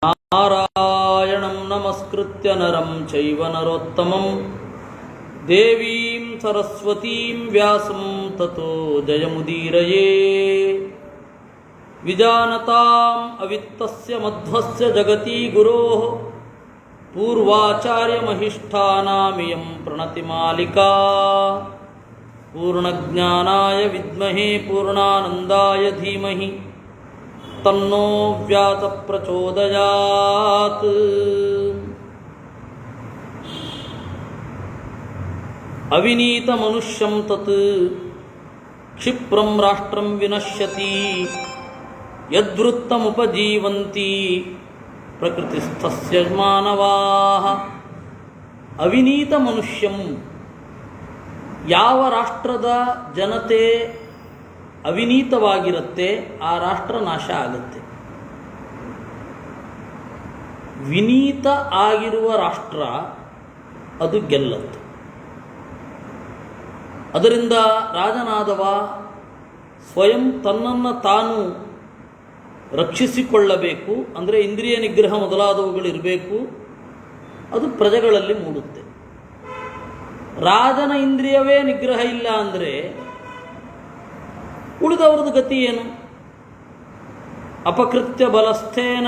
ನಾರಾಯಣಂ ನಮಸ್ಕೃತ್ಯ ನರಂ ಚೈವ ನರೋತ್ತಮಂ ದೇವೀಂ ಸರಸ್ವತೀಂ ವ್ಯಾಸಂ ತತೋ ಜಯಮುದೀರಯೇ. ವಿಜಾನತಾಂ ಅವಿತ್ತಸ್ಯ ಮಧ್ವಸ್ಯ ಜಗತಿ ಗುರೋಃ ಪೂರ್ವಾಚಾರ್ಯಮಹಿಷ್ಠಾನಾಮಿಯಂ ಪ್ರಣತಿಮಾಲಿಕಾ. ಪೂರ್ಣಜ್ಞಾನಾಯ ವಿದ್ಮಹೇ ಪೂರ್ಣಾನಂದಾಯ ಧೀಮಹಿ ತನ್ನೋ ವ್ಯಾಸ ಪ್ರಚೋದಯಾತ್. ಅವಿನೀತ ಮನುಷ್ಯಂ ತತ್ ಕ್ಷಿಪ್ರಂ ರಾಷ್ಟ್ರಂ ವಿನಶ್ಯತಿ ಯದ್ವೃತ್ತಮುಪಜೀವಂತಿ ಪ್ರಕೃತಿಸ್ಥಸ್ಯ ಮಾನವಾಃ. ಅವಿನೀತ ಮನುಷ್ಯಂ, ಯಾವ ರಾಷ್ಟ್ರದ ಜನತೆ ಅವಿನೀತವಾಗಿರುತ್ತೆ ಆ ರಾಷ್ಟ್ರ ನಾಶ ಆಗುತ್ತೆ. ವಿನೀತ ಆಗಿರುವ ರಾಷ್ಟ್ರ ಅದು ಗೆಲ್ಲುತ್ತೆ. ಅದರಿಂದ ರಾಜನಾದವ ಸ್ವಯಂ ತನ್ನನ್ನು ತಾನು ರಕ್ಷಿಸಿಕೊಳ್ಳಬೇಕು. ಅಂದರೆ ಇಂದ್ರಿಯ ನಿಗ್ರಹ ಮೊದಲಾದವುಗಳಿರಬೇಕು. ಅದು ಪ್ರಜೆಗಳಲ್ಲಿ ಮೂಡುತ್ತೆ. ರಾಜನ ಇಂದ್ರಿಯವೇ ನಿಗ್ರಹ ಇಲ್ಲ ಅಂದರೆ ಉಳಿದವ್ರದ್ದು ಗತಿ ಏನು? ಅಪಕೃತ್ಯ ಬಲಸ್ಥೇನ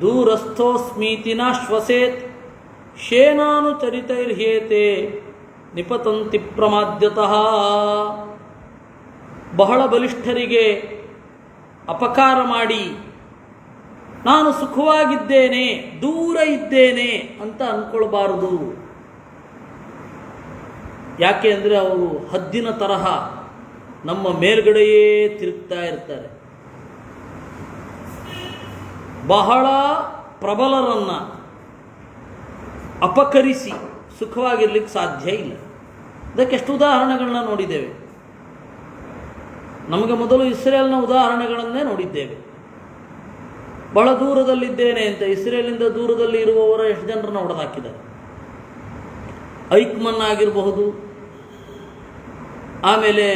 ದೂರಸ್ಥೋಸ್ಮೀತಿ ನ ಶ್ವಸೇತ್ ಶೇನಾನುಚರಿತೈರ್ಹ್ಯೇತೆ ನಿಪತಂತಿ ಪ್ರಮಾದ್ಯತಃ. ಬಹಳ ಬಲಿಷ್ಠರಿಗೆ ಅಪಕಾರ ಮಾಡಿ ನಾನು ಸುಖವಾಗಿದ್ದೇನೆ, ದೂರ ಇದ್ದೇನೆ ಅಂತ ಅಂದ್ಕೊಳ್ಬಾರದು. ಯಾಕೆ ಅಂದರೆ ಅವರು ಹದ್ದಿನ ತರಹ ನಮ್ಮ ಮೇಲ್ಗಡೆಯೇ ತಿರುಗ್ತಾ ಇರ್ತಾರೆ. ಬಹಳ ಪ್ರಬಲರನ್ನು ಅಪಕರಿಸಿ ಸುಖವಾಗಿರ್ಲಿಕ್ಕೆ ಸಾಧ್ಯ ಇಲ್ಲ. ಅದಕ್ಕೆ ಎಷ್ಟು ಉದಾಹರಣೆಗಳನ್ನ ನೋಡಿದ್ದೇವೆ. ನಮಗೆ ಮೊದಲು ಇಸ್ರೇಲ್ನ ಉದಾಹರಣೆಗಳನ್ನೇ ನೋಡಿದ್ದೇವೆ. ಬಹಳ ದೂರದಲ್ಲಿದ್ದೇನೆ ಅಂತ ಇಸ್ರೇಲಿಂದ ದೂರದಲ್ಲಿ ಇರುವವರ ಎಷ್ಟು ಜನರನ್ನ ಹೊಡೆದಾಕಿದ್ದಾರೆ. ಐಕ್ಮನ್ ಆಗಿರಬಹುದು, ಆಮೇಲೆ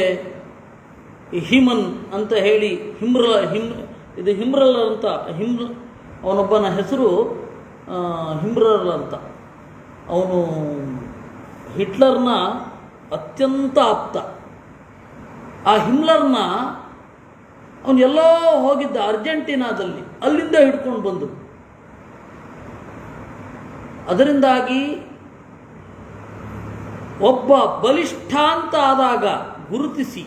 ಹಿಮನ್ ಅಂತ ಹೇಳಿ ಹಿಮ್ರಲ್ ಅಂತ ಅವನೊಬ್ಬನ ಹೆಸರು ಹಿಮ್ರಲ್ ಅಂತ. ಅವನು ಹಿಟ್ಲರ್ನ ಅತ್ಯಂತ ಆಪ್ತ. ಆ ಹಿಮ್ಲರ್ನ ಅವನು ಎಲ್ಲೋ ಹೋಗಿದ್ದ ಅರ್ಜೆಂಟೀನಾದಲ್ಲಿ, ಅಲ್ಲಿಂದ ಹಿಡ್ಕೊಂಡು ಬಂದರು. ಅದರಿಂದಾಗಿ ಒಬ್ಬ ಬಲಿಷ್ಠ ಅಂತ ಆದಾಗ ಗುರುತಿಸಿ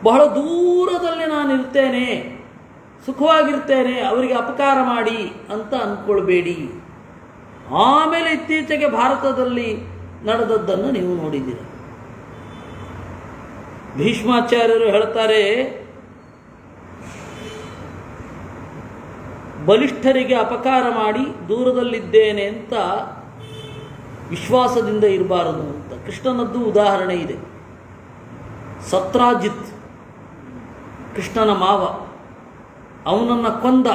ಬಹಳ ದೂರದಲ್ಲಿ ನಾನು ಇರ್ತೇನೆ, ಸುಖವಾಗಿರ್ತೇನೆ, ಅವರಿಗೆ ಅಪಕಾರ ಮಾಡಿ ಅಂತ ಅಂದ್ಕೊಳ್ಬೇಡಿ. ಆಮೇಲೆ ಇತ್ತೀಚೆಗೆ ಭಾರತದಲ್ಲಿ ನಡೆದದ್ದನ್ನು ನೀವು ನೋಡಿದ್ದೀರ. ಭೀಷ್ಮಾಚಾರ್ಯರು ಹೇಳ್ತಾರೆ, ಬಲಿಷ್ಠರಿಗೆ ಅಪಕಾರ ಮಾಡಿ ದೂರದಲ್ಲಿದ್ದೇನೆ ಅಂತ ವಿಶ್ವಾಸದಿಂದ ಇರಬಾರದು ಅಂತ. ಕೃಷ್ಣನದ್ದು ಉದಾಹರಣೆ ಇದೆ. ಸತ್ರಾಜಿತ್ ಕೃಷ್ಣನ ಮಾವ, ಅವನನ್ನು ಕೊಂದ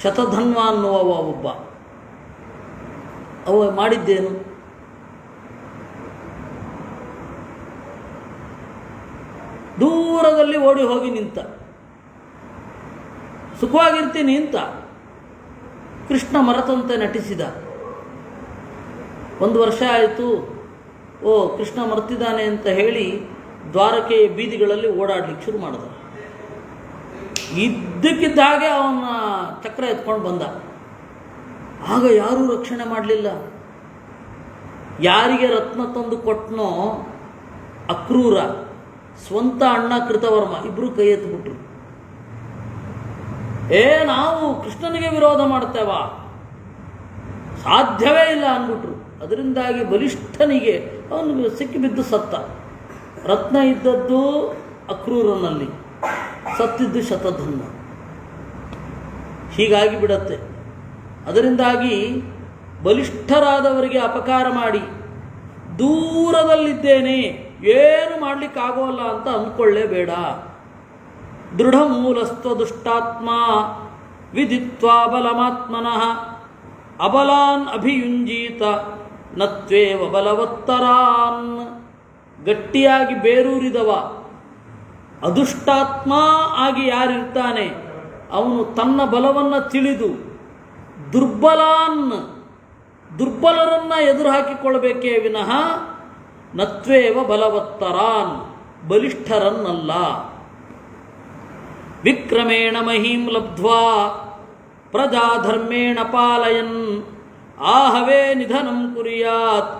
ಶತಧನ್ವ ಅನ್ನುವ ಒಬ್ಬ. ಅವ ಮಾಡಿದ್ದೇನು? ದೂರದಲ್ಲಿ ಓಡಿ ಹೋಗಿ ನಿಂತ, ಸುಖವಾಗಿರ್ತೀನಿ ಅಂತ ಕೃಷ್ಣ ಮರೆತಂತೆ ನಟಿಸಿದ. 1 ವರ್ಷ ಆಯಿತು, ಓ ಕೃಷ್ಣ ಮರ್ತಿದ್ದಾನೆ ಅಂತ ಹೇಳಿ ದ್ವಾರಕೆಯ ಬೀದಿಗಳಲ್ಲಿ ಓಡಾಡ್ಲಿಕ್ಕೆ ಶುರು ಮಾಡಿದ. ಇದ್ದಕ್ಕಿದ್ದ ಹಾಗೆ ಅವನ ಚಕ್ರ ಎತ್ಕೊಂಡು ಬಂದ. ಆಗ ಯಾರೂ ರಕ್ಷಣೆ ಮಾಡಲಿಲ್ಲ. ಯಾರಿಗೆ ರತ್ನ ತಂದು ಕೊಟ್ಟನೋ ಅಕ್ರೂರ, ಸ್ವಂತ ಅಣ್ಣ ಕೃತವರ್ಮ, ಇಬ್ಬರು ಕೈ ಎತ್ಬಿಟ್ರು. ನಾವು ಕೃಷ್ಣನಿಗೆ ವಿರೋಧ ಮಾಡ್ತೇವ, ಸಾಧ್ಯವೇ ಇಲ್ಲ ಅಂದ್ಬಿಟ್ರು. ಅದರಿಂದಾಗಿ ಬಲಿಷ್ಠನಿಗೆ ಅವನು ಸಿಕ್ಕಿಬಿದ್ದು ಸತ್ತ. ರತ್ನ ಇದ್ದದ್ದು ಅಕ್ರೂರನಲ್ಲಿ, ಸತ್ತಿದ್ದು ಶತಧನ್ವ. ಹೀಗಾಗಿ ಬಿಡತ್ತೆ. ಅದರಿಂದಾಗಿ ಬಲಿಷ್ಠರಾದವರಿಗೆ ಅಪಕಾರ ಮಾಡಿ ದೂರದಲ್ಲಿದ್ದೇನೆ, ಏನು ಮಾಡಲಿಕ್ಕಾಗೋಲ್ಲ ಅಂತ ಅಂದ್ಕೊಳ್ಳೇಬೇಡ. ದೃಢ ಮೂಲಸ್ತ್ವ ದುಷ್ಟಾತ್ಮ ವಿದಿತ್ವಾ ಬಲಮಾತ್ಮನಃ ಅಬಲಾನ್ ಅಭಿಯುಂಜೀತ ನತ್ವೇವ ಬಲವತ್ತರಾನ್. ಗಟ್ಟಿಯಾಗಿ ಬೇರೂರಿದವ ಅದುಷ್ಟಾತ್ಮ ಆಗಿ ಯಾರಿರ್ತಾನೆ ಅವನು ತನ್ನ ಬಲವನ್ನು ತಿಳಿದು ದುರ್ಬಲರನ್ನು ಎದುರು ಹಾಕಿಕೊಳ್ಳಬೇಕೇ ವಿನಃ ನತ್ವೇವ ಬಲವತ್ತರಾನ್ ಬಲಿಷ್ಠರನ್ನಲ್ಲ. ವಿಕ್ರಮೇಣ ಮಹೀಂ ಲಬ್ಧ್ವಾ ಪ್ರಜಾಧರ್ಮೇಣ ಪಾಲಯನ್ ಆಹವೇ ನಿಧನಂ ಕುರ್ಯಾತ್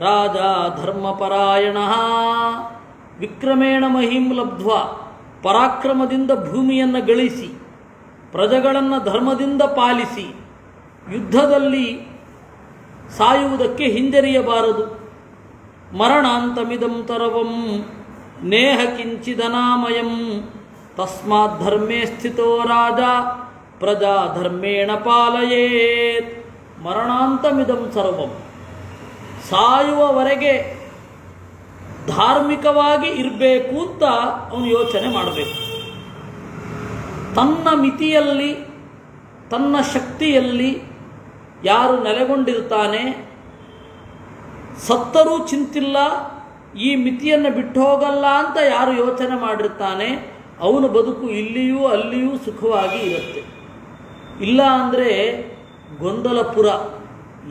ರಾಜ ಧರ್ಮಪರಾಯಣ. ವಿಕ್ರಮೇಣ ಮಹೀಂ ಲಬ್ಧ್ವಾ, ಪರಾಕ್ರಮದಿಂದ ಭೂಮಿಯನ್ನು ಗಳಿಸಿ ಪ್ರಜೆಗಳನ್ನು ಧರ್ಮದಿಂದ ಪಾಲಿಸಿ ಯುದ್ಧದಲ್ಲಿ ಸಾಯುವುದಕ್ಕೆ ಹಿಂಜರಿಯಬಾರದು. ಮರಣಾಂತಮಿದಂ ತರವಂ ನೇಹ ಕಿಂಚಿದನಾಮಯಂ ತಸ್ಮಾತ್ ಧರ್ಮೇ ಸ್ಥಿತೋ ರಾಜ ಪ್ರಜಾ ಧರ್ಮೇಣ ಪಾಲಯೇತ್. ಮರಣಾಂತಮಿದಂ ಸರ್ವಂ, ಸಾಯುವವರೆಗೆ ಧಾರ್ಮಿಕವಾಗಿ ಇರಬೇಕು ಅಂತ ಅವನು ಯೋಚನೆ ಮಾಡಬೇಕು. ತನ್ನ ಮಿತಿಯಲ್ಲಿ ತನ್ನ ಶಕ್ತಿಯಲ್ಲಿ ಯಾರು ನೆಲೆಗೊಂಡಿರ್ತಾನೆ, ಸತ್ತರೂ ಚಿಂತಿಲ್ಲ, ಈ ಮಿತಿಯನ್ನು ಬಿಟ್ಟು ಹೋಗಲ್ಲ ಅಂತ ಯಾರು ಯೋಚನೆ ಮಾಡಿರ್ತಾನೆ, ಅವನ ಬದುಕು ಇಲ್ಲಿಯೂ ಅಲ್ಲಿಯೂ ಸುಖವಾಗಿ ಇರುತ್ತೆ. ಇಲ್ಲ ಅಂದರೆ ಗೊಂದಲಪುರ,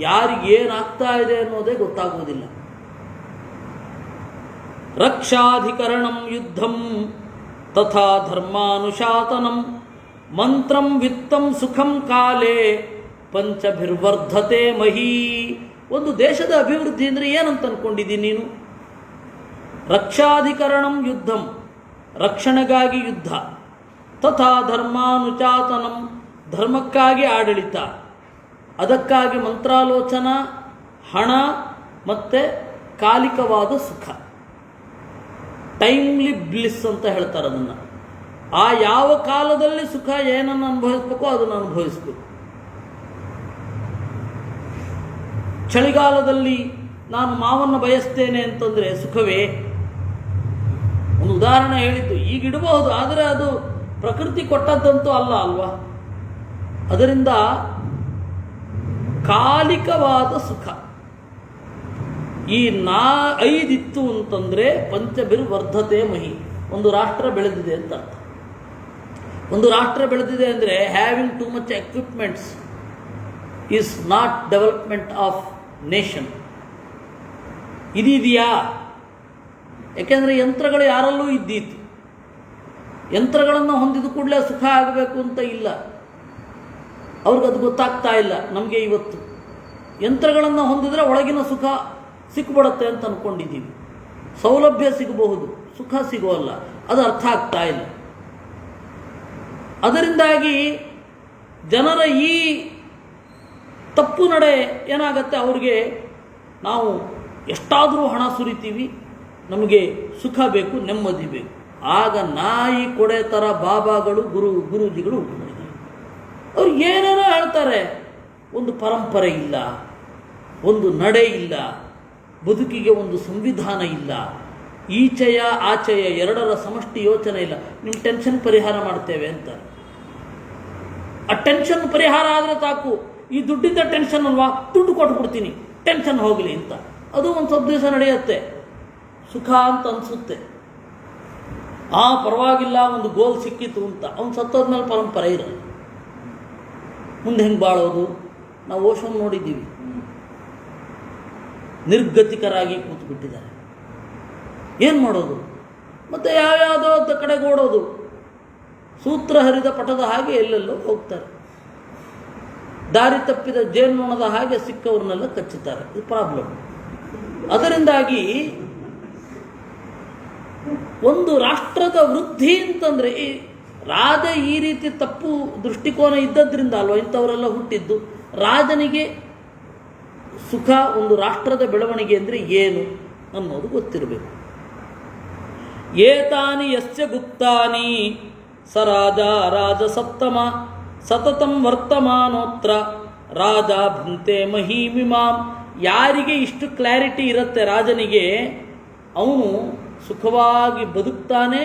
ಯಾರಿಗೇನಾಗ್ತಾ ಇದೆ ಅನ್ನೋದೇ ಗೊತ್ತಾಗುವುದಿಲ್ಲ. ರಕ್ಷಾಧಿಕರಣಂ ಯುದ್ಧಂ ತಥಾ ಧರ್ಮಾನುಶಾಸನಂ ಮಂತ್ರಂ ವಿತ್ತಂ ಸುಖಂ ಕಾಲೇ ಪಂಚಭಿರ್ವರ್ಧತೆ ಮಹೀ. ಒಂದು ದೇಶದ ಅಭಿವೃದ್ಧಿ ಅಂದರೆ ಏನಂತ ಅಂದ್ಕೊಂಡಿದ್ದೀನಿ ನೀನು? ರಕ್ಷಾಧಿಕರಣಂ ಯುದ್ಧಂ, ರಕ್ಷಣೆಗಾಗಿ ಯುದ್ಧ, ತಥಾ ಧರ್ಮಾನುಚಾತನಂ, ಧರ್ಮಕ್ಕಾಗಿ ಆಡಳಿತ, ಅದಕ್ಕಾಗಿ ಮಂತ್ರಾಲೋಚನ, ಹಣ ಮತ್ತು ಕಾಲಿಕವಾದ ಸುಖ, ಟೈಮ್ಲಿ ಬ್ಲಿಸ್ ಅಂತ ಹೇಳ್ತಾರೆ ಅದನ್ನು. ಆ ಯಾವ ಕಾಲದಲ್ಲಿ ಸುಖ ಏನನ್ನು ಅನುಭವಿಸ್ಬೇಕೋ ಅದನ್ನು ಅನುಭವಿಸ್ಬೇಕು. ಚಳಿಗಾಲದಲ್ಲಿ ನಾನು ಮಾವನ್ನು ಬಯಸ್ತೇನೆ ಅಂತಂದರೆ ಸುಖವೇ? ಒಂದು ಉದಾಹರಣೆ ಹೇಳಿದ್ದು, ಈಗ ಇಡಬಹುದು, ಆದರೆ ಅದು ಪ್ರಕೃತಿ ಕೊಟ್ಟದ್ದಂತೂ ಅಲ್ಲ ಅಲ್ವಾ. ಅದರಿಂದ ಕಾಲಿಕವಾದ ಸುಖ ಈ 5 ಇತ್ತು ಅಂತಂದರೆ ಪಂಚಭಿರ್ವರ್ಧತೆ ಮಹಿ, ಒಂದು ರಾಷ್ಟ್ರ ಬೆಳೆದಿದೆ ಅಂತ ಅರ್ಥ. ಒಂದು ರಾಷ್ಟ್ರ ಬೆಳೆದಿದೆ ಅಂದರೆ having too much equipments is not development of nation. ಇದೆಯಾ? ಯಾಕೆಂದರೆ ಯಂತ್ರಗಳು ಯಾರಲ್ಲೂ ಇದ್ದೀತು. ಯಂತ್ರಗಳನ್ನು ಹೊಂದಿದ ಕೂಡಲೇ ಸುಖ ಆಗಬೇಕು ಅಂತ ಇಲ್ಲ, ಅವ್ರಿಗದು ಗೊತ್ತಾಗ್ತಾ ಇಲ್ಲ. ನಮಗೆ ಇವತ್ತು ಯಂತ್ರಗಳನ್ನು ಹೊಂದಿದರೆ ಒಳಗಿನ ಸುಖ ಸಿಕ್ಬಿಡುತ್ತೆ ಅಂತ ಅಂದ್ಕೊಂಡಿದ್ದೀವಿ. ಸೌಲಭ್ಯ ಸಿಗಬಹುದು, ಸುಖ ಸಿಗೋಲ್ಲ, ಅದು ಅರ್ಥ ಆಗ್ತಾ ಇಲ್ಲ. ಅದರಿಂದಾಗಿ ಜನರ ಈ ತಪ್ಪು ನಡೆ ಏನಾಗತ್ತೆ, ಅವ್ರಿಗೆ ನಾವು ಎಷ್ಟಾದರೂ ಹಣ ಸುರಿತೀವಿ, ನಮಗೆ ಸುಖ ಬೇಕು, ನೆಮ್ಮದಿ ಬೇಕು. ಆಗ ನಾಯಿ ಕೊಡೆ ಥರ ಬಾಬಾಗಳು ಗುರೂಜಿಗಳು ಹುಟ್ಟು ಮಾಡಿದ್ದಾರೆ. ಅವ್ರು ಏನೇನೋ ಹೇಳ್ತಾರೆ, ಒಂದು ಪರಂಪರೆ ಇಲ್ಲ, ಒಂದು ನಡೆ ಇಲ್ಲ, ಬದುಕಿಗೆ ಒಂದು ಸಂವಿಧಾನ ಇಲ್ಲ, ಈಚೆಯ ಆಚೆಯ ಎರಡರ ಸಮಷ್ಟಿ ಯೋಚನೆ ಇಲ್ಲ. ನಿಮ್ಮ ಟೆನ್ಷನ್ ಪರಿಹಾರ ಮಾಡ್ತೇವೆ ಅಂತಾರೆ. ಆ ಟೆನ್ಷನ್ ಪರಿಹಾರ ಆದರೆ ಸಾಕು. ಈ ದುಡ್ಡಿಂದ ಟೆನ್ಷನ್ ಅಲ್ವಾ, ದುಡ್ಡು ಕೊಟ್ಬಿಡ್ತೀನಿ, ಟೆನ್ಷನ್ ಹೋಗಲಿ ಅಂತ. ಅದು ಒಂದು ಸ್ವಲ್ಪ ದಿವಸ ನಡೆಯುತ್ತೆ, ಸುಖ ಅಂತ ಅನಿಸುತ್ತೆ. ಪರವಾಗಿಲ್ಲ, ಒಂದು ಗೋಲ್ ಸಿಕ್ಕಿತು ಅಂತ. ಅವ್ನು ಸತ್ತೋದ್ಮೇಲೆ ಪರಂಪರೆ ಇರಲ್ಲ. ಮುಂದೆ ಹೆಂಗೆ ಬಾಳೋದು? ನಾವು ಓಶೋನ್ ನೋಡಿದ್ದೀವಿ, ನಿರ್ಗತಿಕರಾಗಿ ಕೂತ್ಬಿಟ್ಟಿದ್ದಾರೆ. ಏನು ಮಾಡೋದು? ಮತ್ತು ಯಾವ್ಯಾವುದೋ ಕಡೆಗೆ ಓಡೋದು, ಸೂತ್ರ ಹರಿದ ಪಟದ ಹಾಗೆ ಎಲ್ಲೆಲ್ಲೋ ಹೋಗ್ತಾರೆ. ದಾರಿ ತಪ್ಪಿದ ಜೇನ್ನೊಣದ ಹಾಗೆ ಸಿಕ್ಕವ್ರನ್ನೆಲ್ಲ ಕಚ್ಚುತ್ತಾರೆ. ಇದು ಪ್ರಾಬ್ಲಮ್. ಅದರಿಂದಾಗಿ ಒಂದು ರಾಷ್ಟ್ರದ ವೃದ್ಧಿ ಅಂತಂದರೆ ಈ ರಾಜ ಈ ರೀತಿ ತಪ್ಪು ದೃಷ್ಟಿಕೋನ ಇದ್ದದ್ರಿಂದ ಅಲ್ವಾ ಇಂಥವರೆಲ್ಲ ಹುಟ್ಟಿದ್ದು. ರಾಜನಿಗೆ ಸುಖ, ಒಂದು ರಾಷ್ಟ್ರದ ಬೆಳವಣಿಗೆ ಅಂದರೆ ಏನು ಅನ್ನೋದು ಗೊತ್ತಿರಬೇಕು. ಏತಾನಿ ಯಸ್ಯ ಗುಪ್ತಾನಿ ಸ ರಾಜ ರಾಜ ಸಪ್ತಮ ಸತತಂ ವರ್ತಮಾನೋತ್ರ ರಾಜ ಭುಂತೆ ಮಹೀಮಿಮಾಂ. ಯಾರಿಗೆ ಇಷ್ಟು ಕ್ಲಾರಿಟಿ ಇರುತ್ತೆ ರಾಜನಿಗೆ, ಅವನು ಸುಖವಾಗಿ ಬದುಕ್ತಾನೆ,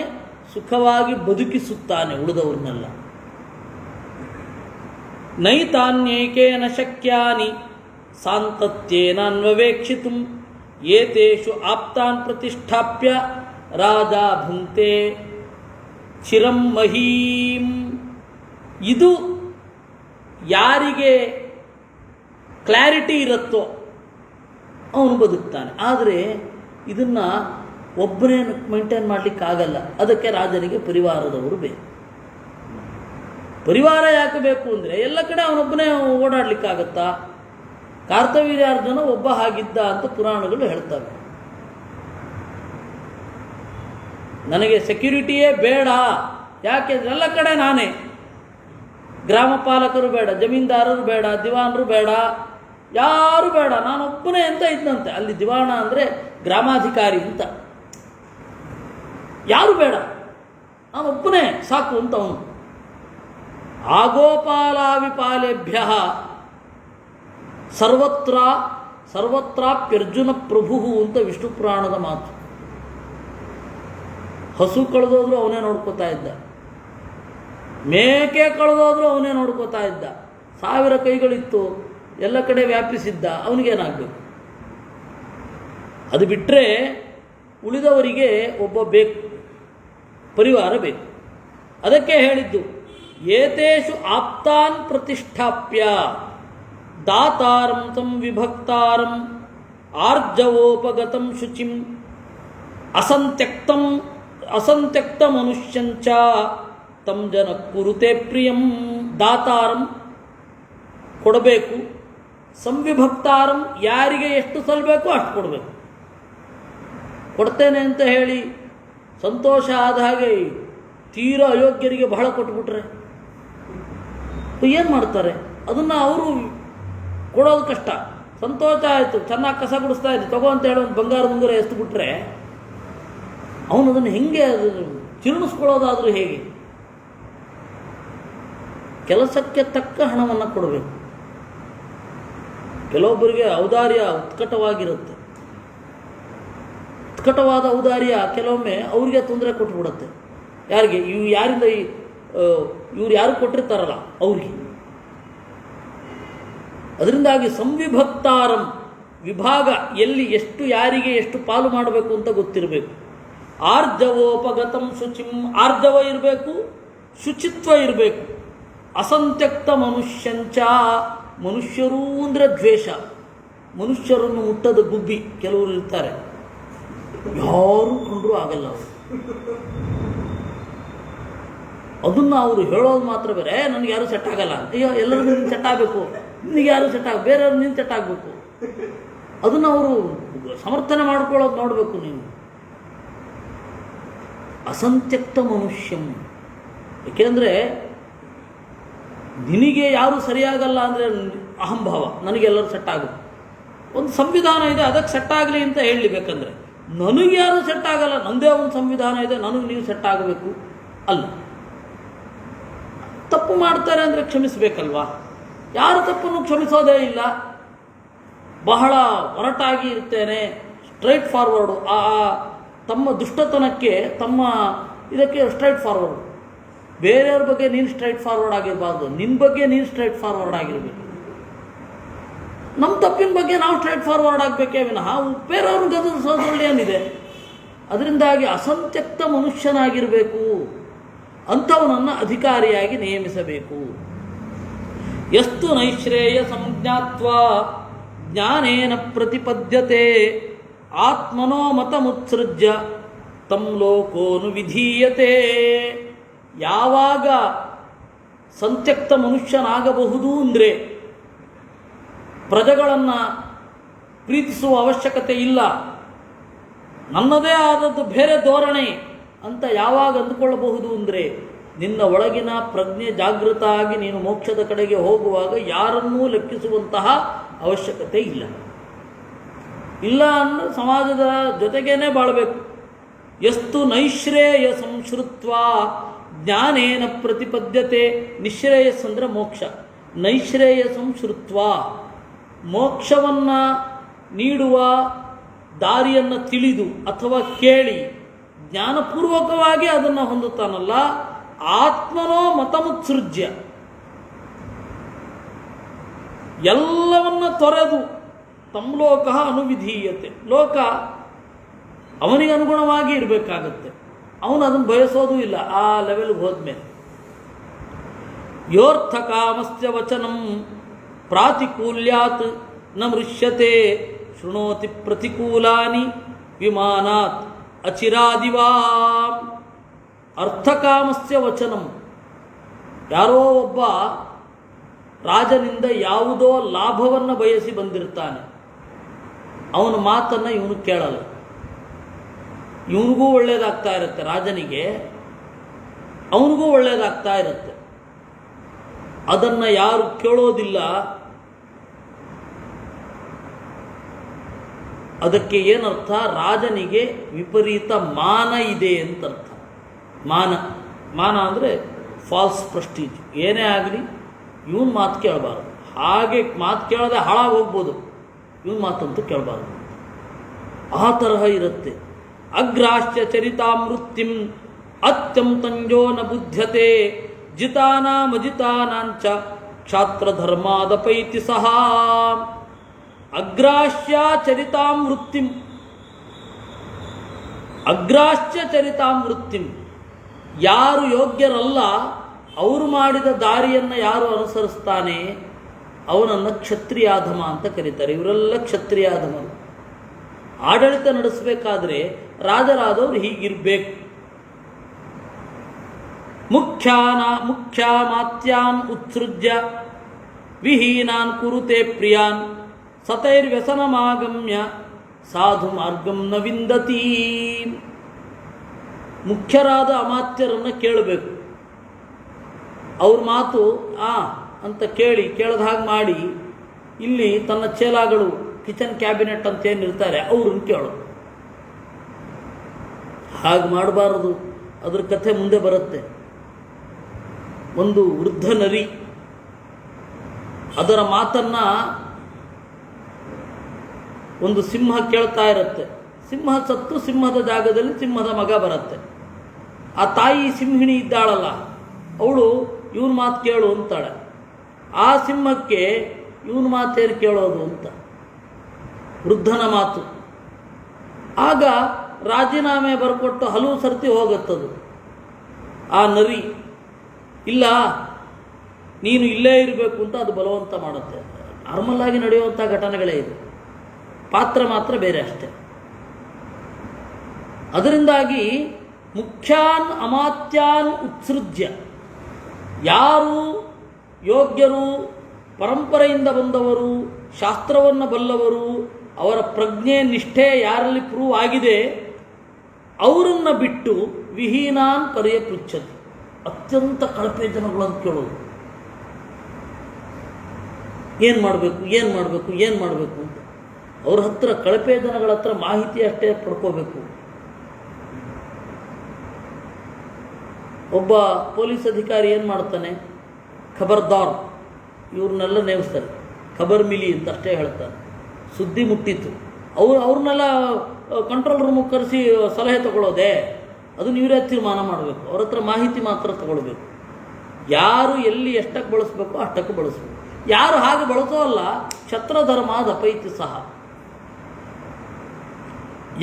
ಸುಖವಾಗಿ ಬದುಕಿಸುತ್ತಾನೆ ಉಳಿದವ್ರನ್ನೆಲ್ಲ. ನೈತಾನ್ಯೇಕೇನ ಶಕ್ಯಾನಿ ಸಾಂತತ್ಯೇನಾನ್ವೇಕ್ಷಿತುಂ ಏತೇಷು ಆಪ್ತಾನ್ ಪ್ರತಿಷ್ಠಾಪ್ಯ ರಾಜ ಭುಂತೆ ಚಿರಂ ಮಹೀಂ. ಇದು ಯಾರಿಗೆ ಕ್ಲಾರಿಟಿ ಇರುತ್ತೋ ಅವನು ಬದುಕ್ತಾನೆ. ಆದರೆ ಇದನ್ನು ಒಬ್ಬನೇ ಮೇಂಟೈನ್ ಮಾಡಲಿಕ್ಕಾಗಲ್ಲ. ಅದಕ್ಕೆ ರಾಜನಿಗೆ ಪರಿವಾರದವರು ಬೇಕು. ಪರಿವಾರ ಯಾಕೆ ಬೇಕು ಅಂದರೆ ಎಲ್ಲ ಕಡೆ ಅವನೊಬ್ಬನೇ ಓಡಾಡಲಿಕ್ಕಾಗತ್ತಾ? ಕಾರ್ತವೀರ್ಯಾರ್ಜುನ ಒಬ್ಬ ಹಾಗಿದ್ದ ಅಂತ ಪುರಾಣಗಳು ಹೇಳ್ತವೆ. ನನಗೆ ಸೆಕ್ಯೂರಿಟಿಯೇ ಬೇಡ, ಯಾಕೆಂದ್ರೆ ಎಲ್ಲ ಕಡೆ ನಾನೇ, ಗ್ರಾಮ ಪಾಲಕರು ಬೇಡ, ಜಮೀನ್ದಾರರು ಬೇಡ, ದಿವಾನರು ಬೇಡ, ಯಾರು ಬೇಡ, ನಾನೊಬ್ಬನೇ ಅಂತ ಇದ್ದಂತೆ. ಅಲ್ಲಿ ದಿವಾಣ ಅಂದರೆ ಗ್ರಾಮಾಧಿಕಾರಿ ಅಂತ. ಯಾರು ಬೇಡ, ನಾನೊಬ್ಬನೇ ಸಾಕು ಅಂತ ಅವನು. ಆಗೋಪಾಲಾವಿಪಾಲೇಭ್ಯ ಸರ್ವತ್ರಾಪ್ಯರ್ಜುನ ಪ್ರಭು ಅಂತ ವಿಷ್ಣು ಪುರಾಣದ ಮಾತು. ಹಸು ಕಳೆದೋದ್ರು ಅವನೇ ನೋಡ್ಕೋತಾ ಇದ್ದ, ಮೇಕೆ ಕಳೆದೋದ್ರು ಅವನೇ ನೋಡ್ಕೋತಾ ಇದ್ದ, 1000 ಕೈಗಳಿತ್ತು, ಎಲ್ಲ ಕಡೆ ವ್ಯಾಪಿಸಿದ್ದ. ಅವನಿಗೇನಾಗಬೇಕು? ಅದು ಬಿಟ್ಟರೆ ಉಳಿದವರಿಗೆ ಒಬ್ಬ ಬೇಕು, ಪರಿವಾರ ಬೇಕು. ಅದಕ್ಕೆ ಹೇಳಿದ್ದು ಏತೇಷು ಆಪ್ತಾನ್ ಪ್ರತಿಷ್ಠಾಪ್ಯ ದಾತಾರಂ ಸಂವಿಭಕ್ತಾರಂ ಆರ್ಜವೋಪಗತಂ ಶುಚಿಂ ಅಸಂತ್ಯಕ್ತ ಮನುಷ್ಯಂಚ ತಂ ಜನ ಕುರುತೆ ಪ್ರಿಯಂ. ದಾತಾರಂ ಕೊಡಬೇಕು, ಸಂವಿಭಕ್ತಾರಂ ಯಾರಿಗೆ ಎಷ್ಟು ಸಲ್ಲಬೇಕು ಅಷ್ಟು ಕೊಡಬೇಕು. ಕೊಡ್ತೇನೆ ಅಂತ ಹೇಳಿ ಸಂತೋಷ ಆದ ಹಾಗೆ ತೀರಾ ಅಯೋಗ್ಯರಿಗೆ ಬಹಳ ಕೊಟ್ಬಿಟ್ರೆ ಏನು ಮಾಡ್ತಾರೆ? ಅದನ್ನು ಅವರು ಕೊಡೋದು ಕಷ್ಟ. ಸಂತೋಷ ಆಯಿತು, ಚೆನ್ನಾಗಿ ಕಸ ಗುಡಿಸ್ತಾ ಇದ್ದು, ತಗೋ ಅಂತ ಹೇಳಿ ಒಂದು ಬಂಗಾರ ಮುಂಗುರ ಎಷ್ಟು ಬಿಟ್ರೆ ಅವನು ಅದನ್ನು ಹೆಂಗೆ ಚಿರುಣಿಸ್ಕೊಳ್ಳೋದಾದರೂ ಹೇಗೆ? ಕೆಲಸಕ್ಕೆ ತಕ್ಕ ಹಣವನ್ನು ಕೊಡಬೇಕು. ಕೆಲವೊಬ್ಬರಿಗೆ ಔದಾರ್ಯ ಉತ್ಕಟವಾಗಿರುತ್ತೆ. ಉತ್ಕಟವಾದ ಔದಾರ್ಯ ಕೆಲವೊಮ್ಮೆ ಅವರಿಗೆ ತೊಂದರೆ ಕೊಟ್ಟುಬಿಡುತ್ತೆ. ಯಾರಿಗೆ? ಯಾರಿಂದ ಇವ್ರು ಯಾರು ಕೊಟ್ಟಿರ್ತಾರಲ್ಲ ಅವ್ರಿಗೆ. ಅದರಿಂದಾಗಿ ಸಂವಿಭಕ್ತಾರಂ, ವಿಭಾಗ ಎಲ್ಲಿ ಎಷ್ಟು ಯಾರಿಗೆ ಎಷ್ಟು ಪಾಲು ಮಾಡಬೇಕು ಅಂತ ಗೊತ್ತಿರಬೇಕು. ಆರ್ಜವೋಪಗತಂ ಶುಚಿಂ, ಆರ್ಜವ ಇರಬೇಕು, ಶುಚಿತ್ವ ಇರಬೇಕು. ಅಸಂತ್ಯಕ್ತ ಮನುಷ್ಯಂಚ, ಮನುಷ್ಯರು ಅಂದರೆ ದ್ವೇಷ, ಮನುಷ್ಯರನ್ನು ಮುಟ್ಟದ ಗುಬ್ಬಿ ಕೆಲವರು ಇರ್ತಾರೆ, ಯಾರು ಕಂಡ್ರೂ ಆಗಲ್ಲ ಅವರು. ಅದನ್ನು ಅವರು ಹೇಳೋದು ಮಾತ್ರ ಬೇರೆ. ನನಗೆ ಯಾರು ಸೆಟ್ ಆಗಲ್ಲ, ಅಯ್ಯೋ ಎಲ್ಲರಿಗೂ ನೀನು ಸೆಟ್ ಆಗಬೇಕು, ನಿನಗೆ ಯಾರು ಸೆಟ್ ಬೇರೆಯವ್ರು ನೀನು ಸೆಟ್ ಆಗಬೇಕು. ಅದನ್ನು ಅವರು ಸಮರ್ಥನೆ ಮಾಡ್ಕೊಳ್ಳೋದು ನೋಡಬೇಕು ನೀವು. ಅಸಂತ್ಯಕ್ತ ಮನುಷ್ಯಂ, ಏಕೆಂದರೆ ನಿನಗೆ ಯಾರು ಸರಿಯಾಗಲ್ಲ ಅಂದರೆ ಅಹಂಭಾವ, ನನಗೆಲ್ಲರೂ ಸೆಟ್ ಆಗುತ್ತೆ. ಒಂದು ಸಂವಿಧಾನ ಇದೆ, ಅದಕ್ಕೆ ಸೆಟ್ ಆಗಲಿ ಅಂತ ಹೇಳಲಿ. ಬೇಕಂದರೆ ನನಗೆ ಯಾರು ಸೆಟ್ ಆಗಲ್ಲ, ನನ್ನದೇ ಒಂದು ಸಂವಿಧಾನ ಇದೆ, ನನಗೆ ನೀವು ಸೆಟ್ ಆಗಬೇಕು ಅಲ್ಲ. ತಪ್ಪು ಮಾಡ್ತಾರೆ ಅಂದರೆ ಕ್ಷಮಿಸಬೇಕಲ್ವಾ? ಯಾರು ತಪ್ಪನ್ನು ಕ್ಷಮಿಸೋದೇ ಇಲ್ಲ. ಬಹಳ ಒರಟಾಗಿ ಇರ್ತೇನೆ, ಸ್ಟ್ರೈಟ್ ಫಾರ್ವರ್ಡು, ತಮ್ಮ ದುಷ್ಟತನಕ್ಕೆ, ತಮ್ಮ ಇದಕ್ಕೆ ಸ್ಟ್ರೈಟ್ ಫಾರ್ವರ್ಡ್. ಬೇರೆಯವ್ರ ಬಗ್ಗೆ ನೀನು ಸ್ಟ್ರೈಟ್ ಫಾರ್ವರ್ಡ್ ಆಗಿರಬಾರ್ದು, ನಿನ್ನ ಬಗ್ಗೆ ನೀನು ಸ್ಟ್ರೈಟ್ ಫಾರ್ವರ್ಡ್ ಆಗಿರಬೇಕು. ನಮ್ಮ ತಪ್ಪಿನ ಬಗ್ಗೆ ನಾವು ಸ್ಟ್ರೈಟ್ ಫಾರ್ವರ್ಡ್ ಆಗಬೇಕೇ ವಿನಃ ಬೇರೆಯವ್ರನ್ನ ಗದರಿಸೋದ್ರಲ್ಲಿ ಏನಿದೆ? ಅದರಿಂದಾಗಿ ಅಸಂತ್ಯಕ್ತ ಮನುಷ್ಯನಾಗಿರಬೇಕು, ಅಂಥವನನ್ನು ಅಧಿಕಾರಿಯಾಗಿ ನೇಮಿಸಬೇಕು. ಯಸ್ತು ನೈಶ್ರೇಯ ಸಂಜ್ಞಾತ್ವ ಜ್ಞಾನೇನ ಪ್ರತಿಪದ್ಯತೆ ಆತ್ಮನೋ ಮತಮುತ್ಸೃಜ್ಯ ತಂ ಲೋಕೋನು ವಿಧೀಯತೆ. ಯಾವಾಗ ಸಂತ್ಯಕ್ತ ಮನುಷ್ಯನಾಗಬಹುದು ಅಂದರೆ ಪ್ರಜೆಗಳನ್ನು ಪ್ರೀತಿಸುವ ಅವಶ್ಯಕತೆ ಇಲ್ಲ, ನನ್ನದೇ ಆದದ್ದು ಬೇರೆ ಧೋರಣೆ ಅಂತ ಯಾವಾಗ ಅಂದುಕೊಳ್ಳಬಹುದು ಅಂದರೆ ನಿನ್ನ ಒಳಗಿನ ಪ್ರಜ್ಞೆ ಜಾಗೃತ ಆಗಿ ನೀನು ಮೋಕ್ಷದ ಕಡೆಗೆ ಹೋಗುವಾಗ ಯಾರನ್ನೂ ಲೆಕ್ಕಿಸುವಂತಹ ಅವಶ್ಯಕತೆ ಇಲ್ಲ. ಇಲ್ಲ ಅಂದರೆ ಸಮಾಜದ ಜೊತೆಗೇನೆ ಬಾಳಬೇಕು. ಎಷ್ಟು ನೈಶ್ರೇಯ ಸಂಶ್ರುತ್ವ ಜ್ಞಾನೇನ ಪ್ರತಿಪದ್ಯತೆ. ನಿಶ್ರೇಯಸ್ ಅಂದರೆ ಮೋಕ್ಷ, ನೈಶ್ರೇಯ ಸಂಶ್ರುತ್ವ ಮೋಕ್ಷವನ್ನು ನೀಡುವ ದಾರಿಯನ್ನು ತಿಳಿದು ಅಥವಾ ಕೇಳಿ ಜ್ಞಾನಪೂರ್ವಕವಾಗಿ ಅದನ್ನು ಹೊಂದುತ್ತಾನಲ್ಲ, ಆತ್ಮನೋ ಮತಮುತ್ಸೃಜ್ಯ, ಎಲ್ಲವನ್ನ ತೊರೆದು ತಮ್ಲೋಕ ಅನುವಿಧೀಯತೆ, ಲೋಕ ಅವನಿಗೆ ಅನುಗುಣವಾಗಿ ಇರಬೇಕಾಗತ್ತೆ. ಅವನು ಅದನ್ನು ಬಯಸೋದು ಇಲ್ಲ ಆ ಲೆವೆಲ್ಗೆ ಹೋದ್ಮೇಲೆ. ಯೋರ್ಥಕಾಮಸ್ಯ ವಚನಂ ಪ್ರಾತಿಕೂಲ್ಯಾತ್ ನ ಮೃಶ್ಯತೆ ಶೃಣೋತಿ ಪ್ರತಿಕೂಲಾನಿ ವಿಮಾನಾತ್ ಅಚಿರಾದಿವಾ. ಅರ್ಥಕಾಮಸ್ಯ ವಚನಂ, ಯಾರೋ ಒಬ್ಬ ರಾಜನಿಂದ ಯಾವುದೋ ಲಾಭವನ್ನು ಬಯಸಿ ಬಂದಿರ್ತಾನೆ. ಅವನ ಮಾತನ್ನು ಇವನು ಕೇಳಲ್ಲ. ಇವನಿಗೂ ಒಳ್ಳೆಯದಾಗ್ತಾ ಇರುತ್ತೆ, ರಾಜನಿಗೆ ಅವನಿಗೂ ಒಳ್ಳೆಯದಾಗ್ತಾ ಇರುತ್ತೆ. ಅದನ್ನು ಯಾರು ಕೇಳೋದಿಲ್ಲ. ಅದಕ್ಕೆ ಏನರ್ಥ? ರಾಜನಿಗೆ ವಿಪರೀತ ಮಾನ ಇದೆ ಅಂತ ಅರ್ಥ. ಮಾನ ಅಂದರೆ ಫಾಲ್ಸ್ ಪ್ರೆಸ್ಟೀಜ್. ಏನೇ ಆಗಲಿ ಇವನ್ ಮಾತು ಕೇಳಬಾರ್ದು. ಹಾಗೆ ಮಾತು ಕೇಳದೆ ಹಾಳಾಗಿ ಹೋಗ್ಬೋದು, ಇವನ್ ಮಾತಂತೂ ಕೇಳಬಾರ್ದು. ಆ ತರಹ ಇರುತ್ತೆ. ಅಗ್ರಾಶ್ಯ ಚರಿತಾಮೃತ್ಯಂ ಅತ್ಯಂತಂಜೋ ನ ಬುದ್ಧ್ಯತೆ ಜಿತಾನಾಮಜಿತಾನಾಂಚ ಕ್ಷಾತ್ರಧರ್ಮಾದಪೈತಿ ಸಹ. ಅಗ್ರಾಶ್ಯ ಚರಿತಾಮೃತ್ಯಂ, ಅಗ್ರಾಶ್ಯ ಚರಿತಾಮೃತ್ಯಂ, ಯಾರು ಯೋಗ್ಯರಲ್ಲ ಅವರು ಮಾಡಿದ ದಾರಿಯನ್ನು ಯಾರು ಅನುಸರಿಸ್ತಾನೆ ಅವನನ್ನು ಕ್ಷತ್ರಿಯಾಧಮ ಅಂತ ಕರೀತಾರೆ. ಇವರೆಲ್ಲ ಕ್ಷತ್ರಿಯಾಧಮರು. ಆಡಳಿತ ನಡೆಸಬೇಕಾದ್ರೆ ರಾಜರಾದವರು ಹೀಗಿರಬೇಕು. ಮುಖ್ಯಾಮಾತ್ಯಾನ್ ಉತ್ಸೃಜ್ಯ ವಿಹೀನಾನ್ ಕುರುತೆ ಪ್ರಿಯಾನ್ ಸತೈರ್ವ್ಯಸನಮಾಗಮ್ಯ ಸಾಧು ಮಾರ್ಗಂ ನ ವಿಂದತಿ. ಮುಖ್ಯರಾದ ಅಮಾತ್ಯರನ್ನು ಕೇಳಬೇಕು. ಅವ್ರ ಮಾತು ಅಂತ ಕೇಳದ ಹಾಗೆ ಮಾಡಿ, ಇಲ್ಲಿ ತನ್ನ ಚೇಲಾಗಳು ಕಿಚನ್ ಕ್ಯಾಬಿನೆಟ್ ಅಂತ ಏನಿರ್ತಾರೆ ಅವ್ರನ್ನ ಕೇಳು. ಹಾಗೆ ಮಾಡಬಾರದು. ಅದ್ರ ಕಥೆ ಮುಂದೆ ಬರುತ್ತೆ. ಒಂದು ವೃದ್ಧ ನರಿ, ಅದರ ಮಾತನ್ನ ಒಂದು ಸಿಂಹ ಕೇಳ್ತಾ ಇರುತ್ತೆ. ಸಿಂಹ ಸತ್ತು ಸಿಂಹದ ಜಾಗದಲ್ಲಿ ಸಿಂಹದ ಮಗ ಬರುತ್ತೆ. ಆ ತಾಯಿ ಸಿಂಹಿಣಿ ಇದ್ದಾಳಲ್ಲ, ಅವಳು ಇವನ ಮಾತು ಕೇಳು ಅಂತಾಳೆ. ಆ ಸಿಂಹಕ್ಕೆ ಇವನ ಮಾತೇನು ಕೇಳೋದು ಅಂತ, ವೃದ್ಧನ ಮಾತು. ಆಗ ರಾಜೀನಾಮೆ ಬರ್ಕೊಟ್ಟು ಹಲವು ಸರ್ತಿ ಹೋಗುತ್ತದು. ಆ ನರಿ ಇಲ್ಲ ನೀನು ಇಲ್ಲೇ ಇರಬೇಕು ಅಂತ ಅದು ಬಲವಂತ ಮಾಡುತ್ತೆ. ನಾರ್ಮಲ್ ಆಗಿ ನಡೆಯುವಂಥ ಘಟನೆಗಳೇ ಇದು. ಪಾತ್ರ ಮಾತ್ರ ಬೇರೆ ಅಷ್ಟೆ. ಅದರಿಂದಾಗಿ ಮುಖ್ಯಾನ್ ಅಮಾತ್ಯಾನ್ ಉತ್ಸೃಜ್ಯ, ಯಾರು ಯೋಗ್ಯರು, ಪರಂಪರೆಯಿಂದ ಬಂದವರು, ಶಾಸ್ತ್ರವನ್ನು ಬಲ್ಲವರು, ಅವರ ಪ್ರಜ್ಞೆ ನಿಷ್ಠೆ ಯಾರಲ್ಲಿ ಪ್ರೂವ್ ಆಗಿದೆ ಅವರನ್ನು ಬಿಟ್ಟು ವಿಹೀನಾನ್ ಪರ್ಯಪೃಚ್ಛತಿ, ಅತ್ಯಂತ ಕಳಪೆ ಜನಗಳನ್ನು ಕೇಳೋದು. ಏನು ಮಾಡಬೇಕು ಅಂತ ಅವ್ರ ಹತ್ರ, ಕಳಪೆ ಜನಗಳ ಹತ್ರ ಮಾಹಿತಿ ಅಷ್ಟೇ ಪಡ್ಕೋಬೇಕು. ಒಬ್ಬ ಪೊಲೀಸ್ ಅಧಿಕಾರಿ ಏನು ಮಾಡ್ತಾನೆ, ಖಬರ್ದಾರ್ ಇವ್ರನ್ನೆಲ್ಲ ನೇಮಿಸ್ತಾರೆ, ಖಬರ್ ಮಿಲಿ ಅಂತ ಅಷ್ಟೇ ಹೇಳ್ತಾರೆ. ಸುದ್ದಿ ಮುಟ್ಟಿತ್ತು, ಅವ್ರನ್ನೆಲ್ಲ ಕಂಟ್ರೋಲ್ ರೂಮಿಗೆ ಕರೆಸಿ ಸಲಹೆ ತಗೊಳ್ಳೋದೆ, ಅದನ್ನು ಇವರೇ ತೀರ್ಮಾನ ಮಾಡಬೇಕು. ಅವ್ರ ಹತ್ರ ಮಾಹಿತಿ ಮಾತ್ರ ತಗೊಳ್ಬೇಕು. ಯಾರು ಎಲ್ಲಿ ಎಷ್ಟಕ್ಕೆ ಬಳಸಬೇಕು ಅಷ್ಟಕ್ಕೆ ಬಳಸಬೇಕು. ಯಾರು ಹಾಗೆ ಬಳಸೋಲ್ಲ ಕ್ಷತ್ರಧರ್ಮಾದ ಅಪೈತಿ ಸಹ.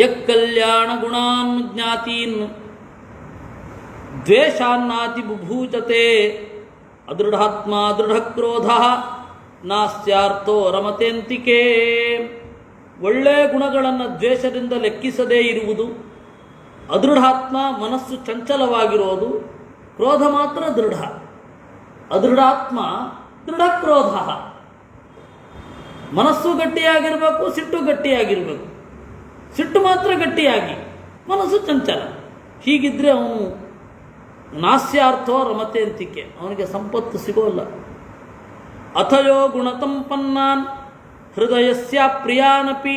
ಯಕ್ಕಲ್ಯಾಣ ಗುಣಾನ್ ಜ್ಞಾತೀನ್ ದ್ವೇಷಾನ್ನಾತಿ ಬುಭೂಚತೆ ಅದೃಢಾತ್ಮ ದೃಢಕ್ರೋಧ ನಾಸ್ಯಾರ್ಥೋ ರಮತೆಂತಿಕೆ. ಒಳ್ಳೆಯ ಗುಣಗಳನ್ನು ದ್ವೇಷದಿಂದ ಲೆಕ್ಕಿಸದೇ ಇರುವುದು, ಅದೃಢಾತ್ಮ ಮನಸ್ಸು ಚಂಚಲವಾಗಿರೋದು, ಕ್ರೋಧ ಮಾತ್ರ ದೃಢ. ಅದೃಢಾತ್ಮ ದೃಢಕ್ರೋಧ, ಮನಸ್ಸು ಗಟ್ಟಿಯಾಗಿರಬೇಕು, ಸಿಟ್ಟು ಗಟ್ಟಿಯಾಗಿರಬೇಕು. ಸಿಟ್ಟು ಮಾತ್ರ ಗಟ್ಟಿಯಾಗಿ, ಮನಸ್ಸು ಚಂಚಲ. ಹೀಗಿದ್ರೆ ಅವನು ನಾಸ್ಯಾರ್ಥೋ ರಮತೆಂತಿಕೆ, ಅವನಿಗೆ ಸಂಪತ್ತು ಸಿಗೋಲ್ಲ. ಅಥಯೋ ಗುಣತಂಪನ್ನಾನ್ ಹೃದಯಸ್ಯ ಪ್ರಿಯಾನಪಿ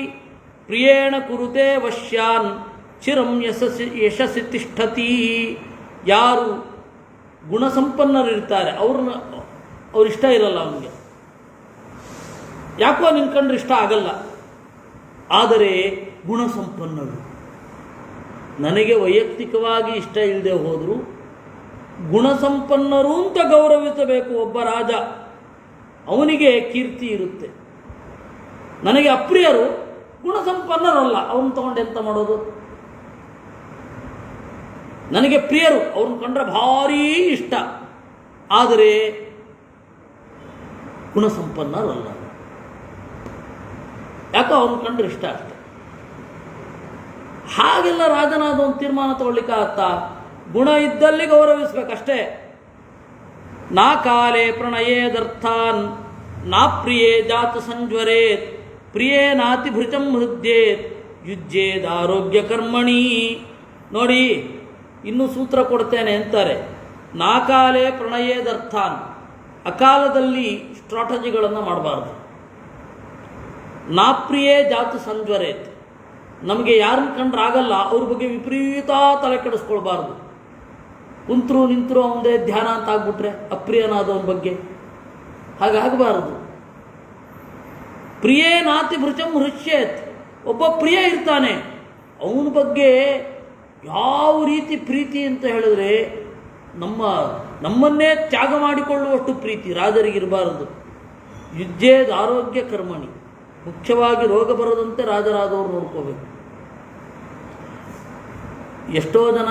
ಪ್ರಿಯೇಣ ಕುರುತೆ ವಶ್ಯಾನ್ ಚಿರಂ ಯಶಸ್ಸಿ ತಿಷ್ಠತಿ. ಯಾರು ಗುಣಸಂಪನ್ನರಿರ್ತಾರೆ ಅವ್ರ ಇಷ್ಟ ಇರಲ್ಲ ಅವನಿಗೆ, ಯಾಕೋ ನಿನ್ನ ಕಂಡ್ರೆ ಇಷ್ಟ ಆಗಲ್ಲ. ಆದರೆ ಗುಣಸಂಪನ್ನರು, ನನಗೆ ವೈಯಕ್ತಿಕವಾಗಿ ಇಷ್ಟ ಇಲ್ಲದೆ ಹೋದರೂ ಗುಣಸಂಪನ್ನರು ಅಂತ ಗೌರವಿಸಬೇಕು. ಒಬ್ಬ ರಾಜ, ಅವನಿಗೆ ಕೀರ್ತಿ ಇರುತ್ತೆ. ನನಗೆ ಅಪ್ರಿಯರು ಗುಣಸಂಪನ್ನರಲ್ಲ, ಅವನು ತಗೊಂಡು ಎಂತ ಮಾಡೋದು? ನನಗೆ ಪ್ರಿಯರು, ಅವ್ರನ್ನ ಕಂಡ್ರೆ ಭಾರೀ ಇಷ್ಟ, ಆದರೆ ಗುಣಸಂಪನ್ನರಲ್ಲ. ಯಾಕೋ ಅವನು ಕಂಡ್ರೆ ಇಷ್ಟ ಅಷ್ಟೆ. ಹಾಗೆಲ್ಲ ರಾಜನಾದ ಒಂದು ತೀರ್ಮಾನ ತಗೊಳ್ಲಿಕ್ಕೆ ಆಗ್ತಾ? ಗುಣ ಇದ್ದಲ್ಲಿ ಗೌರವಿಸ್ಬೇಕಷ್ಟೇ. ನಾ ಕಾಲೇ ಪ್ರಣಯೇದರ್ಥಾನ್ ನಾ ಪ್ರಿಯೇ ಜಾತ ಸಂಜ್ವರೇತ್ ಪ್ರಿಯೇ ನಾತಿ ಭೃಜಂ ಹೃದ್ಯೇತ್ ಯುಜ್ಯೇದ್ ಆರೋಗ್ಯ ಕರ್ಮಣಿ. ನೋಡಿ, ಇನ್ನೂ ಸೂತ್ರ ಕೊಡ್ತೇನೆ ಅಂತಾರೆ. ನಾ ಕಾಲೇ ಪ್ರಣಯೇದರ್ಥಾನ್, ಅಕಾಲದಲ್ಲಿ ಸ್ಟ್ರಾಟಜಿಗಳನ್ನು ಮಾಡಬಾರ್ದು. ನಾ ಪ್ರಿಯೇ ಜಾತ ಸಂಜ್ವರೇತ್, ನಮಗೆ ಯಾರನ್ನ ಕಂಡ್ರೆ ಆಗಲ್ಲ ಅವ್ರ ಬಗ್ಗೆ ವಿಪರೀತ ತಲೆ ಕೆಡಿಸ್ಕೊಳ್ಬಾರ್ದು. ಕುಂತರು ನಿಂತರು ಅವನದೇ ಧ್ಯಾನ ಅಂತ ಆಗ್ಬಿಟ್ರೆ ಅಪ್ರಿಯನಾದವನ ಬಗ್ಗೆ ಹಾಗಾಗಬಾರದು. ಪ್ರಿಯೇ ನಾತಿ ಭೃಚಂ ಹೃಷ್ಯೇತ್, ಒಬ್ಬ ಪ್ರಿಯ ಇರ್ತಾನೆ, ಅವನ ಬಗ್ಗೆ ಯಾವ ರೀತಿ ಪ್ರೀತಿ ಅಂತ ಹೇಳಿದ್ರೆ ನಮ್ಮನ್ನೇ ತ್ಯಾಗ ಮಾಡಿಕೊಳ್ಳುವಷ್ಟು ಪ್ರೀತಿ ರಾಜರಿಗಿರಬಾರದು. ಯುಜ್ಯೇದ್ ಆರೋಗ್ಯ ಕರ್ಮಣಿ, ಮುಖ್ಯವಾಗಿ ರೋಗ ಬರದಂತೆ ರಾಜರಾದವರು ನೋಡ್ಕೋಬೇಕು. ಎಷ್ಟೋ ಜನ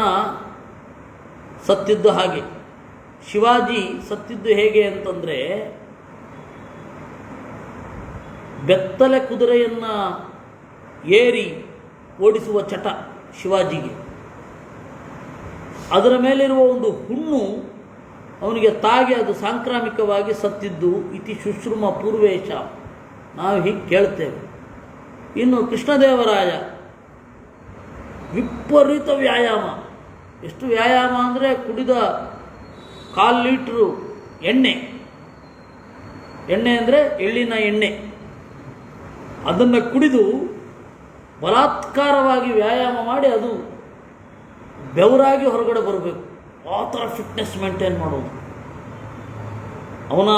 ಸತ್ತಿದ್ದು ಹಾಗೆ. ಶಿವಾಜಿ ಸತ್ತಿದ್ದು ಹೇಗೆ ಅಂತಂದರೆ, ಬೆತ್ತಲೆ ಕುದುರೆಯನ್ನು ಏರಿ ಓಡಿಸುವ ಚಟ ಶಿವಾಜಿಗೆ. ಅದರ ಮೇಲಿರುವ ಒಂದು ಹುಣ್ಣು ಅವನಿಗೆ ತಾಗಿ ಅದು ಸಾಂಕ್ರಾಮಿಕವಾಗಿ ಸತ್ತಿದ್ದು ಇತಿ ಶುಶ್ರೂಮ ಪೂರ್ವೇಶ, ನಾವು ಹೀಗೆ ಕೇಳ್ತೇವೆ. ಇನ್ನು ಕೃಷ್ಣದೇವರಾಯ ವಿಪರೀತ ವ್ಯಾಯಾಮ. ಎಷ್ಟು ವ್ಯಾಯಾಮ ಅಂದರೆ ಕುಡಿದ 1/4 ಲೀಟ್ರು ಎಣ್ಣೆ ಅಂದರೆ ಎಳ್ಳಿನ ಎಣ್ಣೆ, ಅದನ್ನು ಕುಡಿದು ಬಲಾತ್ಕಾರವಾಗಿ ವ್ಯಾಯಾಮ ಮಾಡಿ ಅದು ಬೆವರಾಗಿ ಹೊರಗಡೆ ಬರಬೇಕು. ಆ ಥರ ಫಿಟ್ನೆಸ್ ಮೇಂಟೈನ್ ಮಾಡೋದು. ಅವನ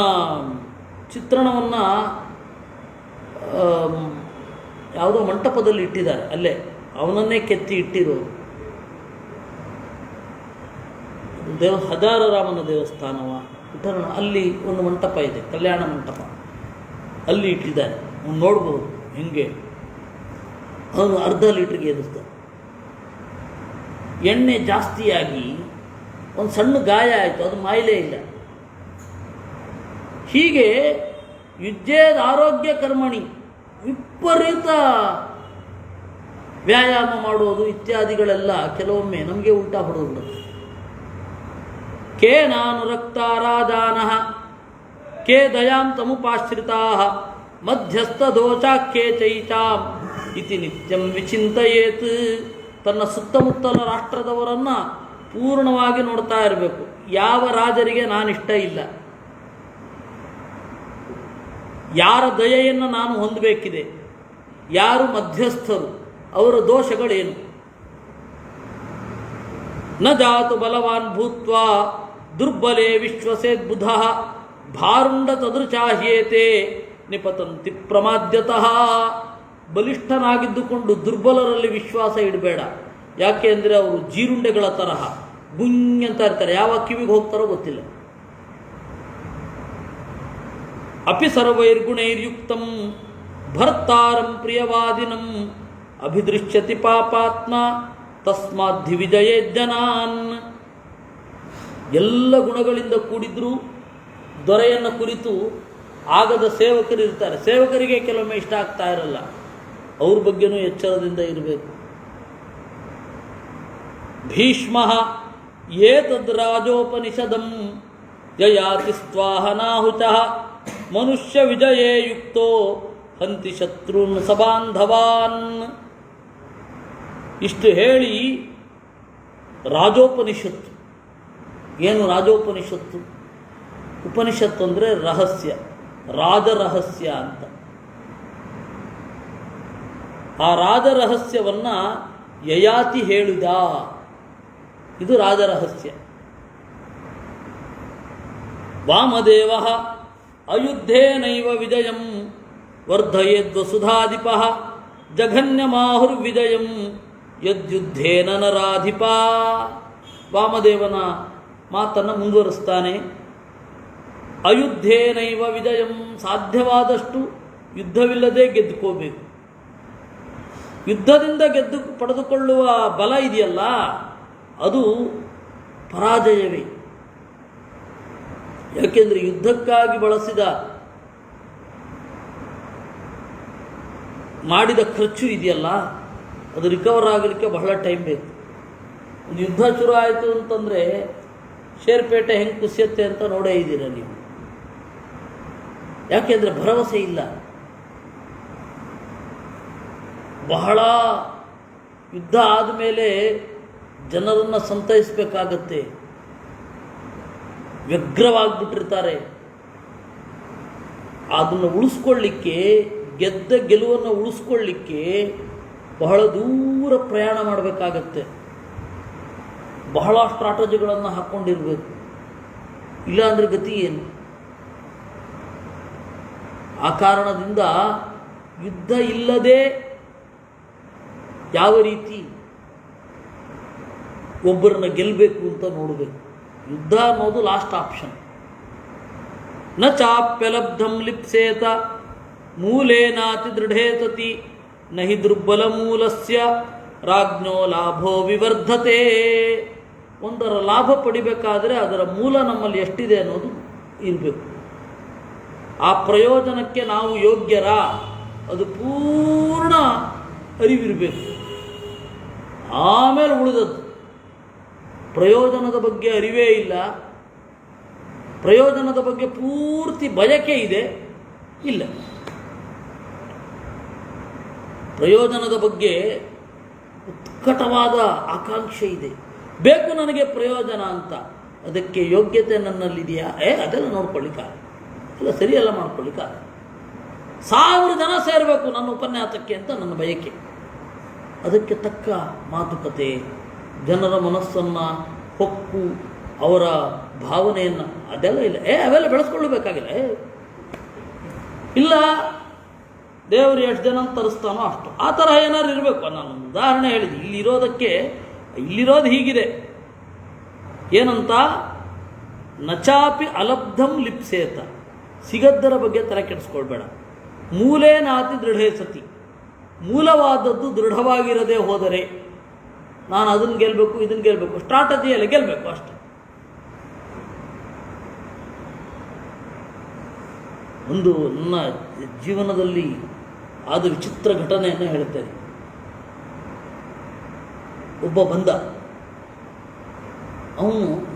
ಚಿತ್ರಣವನ್ನು ಯಾವುದೋ ಮಂಟಪದಲ್ಲಿ ಇಟ್ಟಿದ್ದಾರೆ, ಅಲ್ಲೇ ಅವನನ್ನೇ ಕೆತ್ತಿ ಇಟ್ಟಿರೋದು. ಹಜಾರರಾಮನ ದೇವಸ್ಥಾನವ ವಿಠಲನ ಅಲ್ಲಿ ಒಂದು ಮಂಟಪ ಇದೆ, ಕಲ್ಯಾಣ ಮಂಟಪ, ಅಲ್ಲಿ ಇಟ್ಟಿದ್ದಾರೆ. ಅವನು ನೋಡ್ಬೋದು ಹಿಂಗೆ. ಅವನು 1/2 ಲೀಟ್ರಿಗೆ ಎದುರ್ತಾನೆ. ಎಣ್ಣೆ ಜಾಸ್ತಿಯಾಗಿ ಒಂದು ಸಣ್ಣ ಗಾಯ ಆಯಿತು, ಅದು ಮಾಯಿಲೇ ಇಲ್ಲ. ಹೀಗೆ ಯುಜ್ಯೇದ್ ಆರೋಗ್ಯ ಕರ್ಮಣಿ, ವಿಪರೀತ ವ್ಯಾಯಾಮ ಮಾಡೋದು ಇತ್ಯಾದಿಗಳೆಲ್ಲ ಕೆಲವೊಮ್ಮೆ ನಮಗೆ ಉಲ್ಟಾ ಹೊಡೆದುಬಿಡುತ್ತೆ. ಕೇ ನಾನುರಕ್ತ ರಾಜಾನಃ ಕೇ ದಯಾಂ ತಮುಪಾಶ್ರಿತಾ ಮಧ್ಯಸ್ಥ ದೋಚಾಖ್ಯೇ ಚೈಚಾಂ ಇತಿ ನಿತ್ಯಂ ವಿಚಿಂತಯೇತ್. ತನ್ನ ಸುತ್ತಮುತ್ತಲ ರಾಷ್ಟ್ರದವರನ್ನು ಪೂರ್ಣವಾಗಿ ನೋಡ್ತಾ ಇರಬೇಕು. ಯಾವ ರಾಜರಿಗೆ ನಾನಿಷ್ಟ ಇಲ್ಲ, ಯಾರ ದಯೆಯನ್ನು ನಾನು ಹೊಂದಬೇಕಿದೆ, ಯಾರು ಮಧ್ಯಸ್ಥರು, ಅವರ ದೋಷಗಳೇನು. ನ ಜಾತು ಬಲವಾನ್ ಭೂತ್ವಾ ದುರ್ಬಲೇ ವಿಶ್ವಸೇದ್ ಬುಧ ಭಾರುಂಡ ತದೃಚಾಹ್ಯೇತೆ ನಿಪತಂತಿ ಪ್ರಮಾದ್ಯತಃ. ಬಲಿಷ್ಠನಾಗಿದ್ದುಕೊಂಡು ದುರ್ಬಲರಲ್ಲಿ ವಿಶ್ವಾಸ ಇಡಬೇಡ. ಯಾಕೆ ಅಂದರೆ ಅವರು ಜೀರುಂಡೆಗಳ ತರಹ ಗುಂಗ್ ಅಂತ ಇರ್ತಾರೆ, ಯಾವ ಕಿವಿಗೆ ಹೋಗ್ತಾರೋ ಗೊತ್ತಿಲ್ಲ. ಅಪಿ ಸರ್ವೈರ್ಗುಣೈರ್ಯುಕ್ತಂ ಭರ್ತಾರಂ ಪ್ರಿಯವಾದಿನಂ ಅಭಿದೃಶ್ಯತಿ ಪಾಪಾತ್ಮ ತಸ್ಮಾದ್ಧಿ ವಿಜಯೇ ಜನಾನ್. ಎಲ್ಲ ಗುಣಗಳಿಂದ ಕೂಡಿದ್ರೂ ದೊರೆಯನ್ನು ಕುರಿತು ಆಗದ ಸೇವಕರು ಇರ್ತಾರೆ. ಸೇವಕರಿಗೆ ಕೆಲವೊಮ್ಮೆ ಇಷ್ಟ ಆಗ್ತಾ ಇರಲ್ಲ, ಅವ್ರ ಬಗ್ಗೆನೂ ಎಚ್ಚರದಿಂದ ಇರಬೇಕು. ಭೀಷ್ಮ ಏತದ್ ರಾಜೋಪನಿಷದಂ ಯಯಾತಿ ಸ್ವಾಹನಾಹುತಃ ಮನುಷ್ಯ ವಿಜಯೇ ಯುಕ್ತೋ ಹಂತಿ ಶತ್ರುನ್ ಸಬಾಂಧವಾನ್. ಇಷ್ಟು ಹೇಳಿ ರಾಜೋಪನಿಷತ್ತು. ಏನು ರಾಜೋಪನಿಷತ್ತು? ಉಪನಿಷತ್ತು ಅಂದರೆ ರಹಸ್ಯ, ರಾಜರಹಸ್ಯ ಅಂತ. ಆ ರಾಜರಹಸ್ಯವನ್ನು ಯಯಾತಿ ಹೇಳಿದ, ಇದು ರಾಜರಹಸ್ಯ. ವಾಮದೇವ ಅಯುದ್ಧೇನೈವ ವಿಜಯಂ ವರ್ಧಯೇದ್ವಸುಧಾಧಿಪ ಜಘನ್ಯಮಾಹುರ್ವಿಜಯಂ ಯದ್ಯುದ್ಧೇನ ನರಾಧಿಪ. ವಾಮದೇವನ ಮಾತನ್ನು ಮುಂದುವರಿಸ್ತಾನೆ. ಅಯುದ್ಧೇನೈವ ವಿಜಯಂ, ಸಾಧ್ಯವಾದಷ್ಟು ಯುದ್ಧವಿಲ್ಲದೆ ಗೆದ್ದುಕೋಬೇಕು. ಯುದ್ಧದಿಂದ ಪಡೆದುಕೊಳ್ಳುವ ಬಲ ಇದೆಯಲ್ಲ, ಅದು ಪರಾಜಯವೇ. ಯಾಕೆಂದರೆ ಯುದ್ಧಕ್ಕಾಗಿ ಬಳಸಿದ ಮಾಡಿದ ಖರ್ಚು ಇದೆಯಲ್ಲ, ಅದು ರಿಕವರ್ ಆಗಲಿಕ್ಕೆ ಬಹಳ ಟೈಮ್ ಬೇಕು. ಒಂದು ಯುದ್ಧ ಶುರು ಆಯಿತು ಅಂತಂದರೆ ಶೇರ್ಪೇಟೆ ಹೆಂಗೆ ಕುಸಿಯುತ್ತೆ ಅಂತ ನೋಡೇ ಇದ್ದೀರ ನೀವು. ಯಾಕೆಂದರೆ ಭರವಸೆ ಇಲ್ಲ. ಬಹಳ ಯುದ್ಧ ಆದಮೇಲೆ ಜನರನ್ನು ಸಂತೈಸಬೇಕಾಗತ್ತೆ. ವ್ಯಗ್ರವಾಗಿಬಿಟ್ಟಿರ್ತಾರೆ. ಅದನ್ನು ಉಳಿಸ್ಕೊಳ್ಳಿಕ್ಕೆ, ಗೆದ್ದ ಗೆಲುವನ್ನು ಉಳಿಸ್ಕೊಳ್ಳಿಕ್ಕೆ ಬಹಳ ದೂರ ಪ್ರಯಾಣ ಮಾಡಬೇಕಾಗತ್ತೆ. ಬಹಳ ಸ್ಟ್ರಾಟಜಿಗಳನ್ನು ಹಾಕ್ಕೊಂಡಿರಬೇಕು. ಇಲ್ಲಾಂದರೆ ಗತಿ ಏನು? ಆ ಕಾರಣದಿಂದ ಯುದ್ಧ ಇಲ್ಲದೆ ಯಾವ ರೀತಿ ಒಬ್ಬರನ್ನ ಗೆಲ್ಲಬೇಕು ಅಂತ ನೋಡಬೇಕು. ಯುದ್ಧ ಅನ್ನೋದು ಲಾಸ್ಟ್ ಆಪ್ಷನ್. ನ ಚಾಪ್ಯಲಬ್ಧಂ ಲಿಪ್ಸೇತ ಮೂಲೇನಾತಿ ದೃಢೇ ಸತಿ ನಹಿ ದುರ್ಬಲ ಮೂಲಸ್ಯ ರಾಜ್ಞೋ ಲಾಭೋ ವಿವರ್ಧತೆ. ಒಂದರ ಲಾಭ ಪಡಿಬೇಕಾದರೆ ಅದರ ಮೂಲ ನಮ್ಮಲ್ಲಿ ಎಷ್ಟಿದೆ ಅನ್ನೋದು ಇರಬೇಕು. ಆ ಪ್ರಯೋಜನಕ್ಕೆ ನಾವು ಯೋಗ್ಯರ, ಅದು ಪೂರ್ಣ ಅರಿವಿರಬೇಕು. ಆಮೇಲೆ ಉಳಿದದ್ದು. ಪ್ರಯೋಜನದ ಬಗ್ಗೆ ಅರಿವೇ ಇಲ್ಲ, ಪ್ರಯೋಜನದ ಬಗ್ಗೆ ಪೂರ್ತಿ ಬಯಕೆ ಇದೆ, ಇಲ್ಲ. ಪ್ರಯೋಜನದ ಬಗ್ಗೆ ಉತ್ಕಟವಾದ ಆಕಾಂಕ್ಷೆ ಇದೆ, ಬೇಕು ನನಗೆ ಪ್ರಯೋಜನ ಅಂತ. ಅದಕ್ಕೆ ಯೋಗ್ಯತೆ ನನ್ನಲ್ಲಿದೆಯಾ? ಅದೆಲ್ಲ ನೋಡ್ಕೊಳ್ಳಿಕ್ಕಾಗ, ಎಲ್ಲ ಸರಿಯೆಲ್ಲ ಮಾಡ್ಕೊಳ್ಳಿಕ್ಕಾಗ. 1000 ಜನ ಸೇರಬೇಕು ನನ್ನ ಉಪನ್ಯಾಸಕ್ಕೆ ಅಂತ ನನ್ನ ಬಯಕೆ. ಅದಕ್ಕೆ ತಕ್ಕ ಮಾತುಕತೆ, ಜನರ ಮನಸ್ಸನ್ನು ಹೊಕ್ಕು, ಅವರ ಭಾವನೆಯನ್ನು, ಅದೆಲ್ಲ ಇಲ್ಲ. ಅವೆಲ್ಲ ಬೆಳೆಸ್ಕೊಳ್ಳಬೇಕಾಗಿಲ್ಲ. ಇಲ್ಲ, ದೇವರು ಎಷ್ಟು ಜನ ತರಿಸ್ತಾನೋ ಅಷ್ಟು, ಆ ಥರ ಏನಾದ್ರು ಇರಬೇಕು. ನಾನು ಉದಾಹರಣೆ ಹೇಳಿದೆ. ಇಲ್ಲಿರೋದು ಹೀಗಿದೆ. ಏನಂತ? ನಚಾಪಿ ಅಲಬ್ಧಂ ಲಿಪ್ಸೇತ. ಸಿಗದ್ದರ ಬಗ್ಗೆ ತಲೆ ಕೆಡಿಸ್ಕೊಳ್ಬೇಡ. ಮೂಲೇನಾತಿ ದೃಢೇ ಸತಿ. ಮೂಲವಾದದ್ದು ದೃಢವಾಗಿರದೆ ಹೋದರೆ ನಾನು ಅದನ್ನು ಗೆಲ್ಲಬೇಕು, ಇದನ್ನು ಗೆಲ್ಲಬೇಕು, ಸ್ಟ್ರಾಟಜಿಯಲ್ಲಿ ಗೆಲ್ಲಬೇಕು ಅಷ್ಟೆ. ಒಂದು ನನ್ನ ಜೀವನದಲ್ಲಿ ಆದ ವಿಚಿತ್ರ ಘಟನೆಯನ್ನು ಹೇಳ್ತೇನೆ. ಒಬ್ಬ ಬಂದ.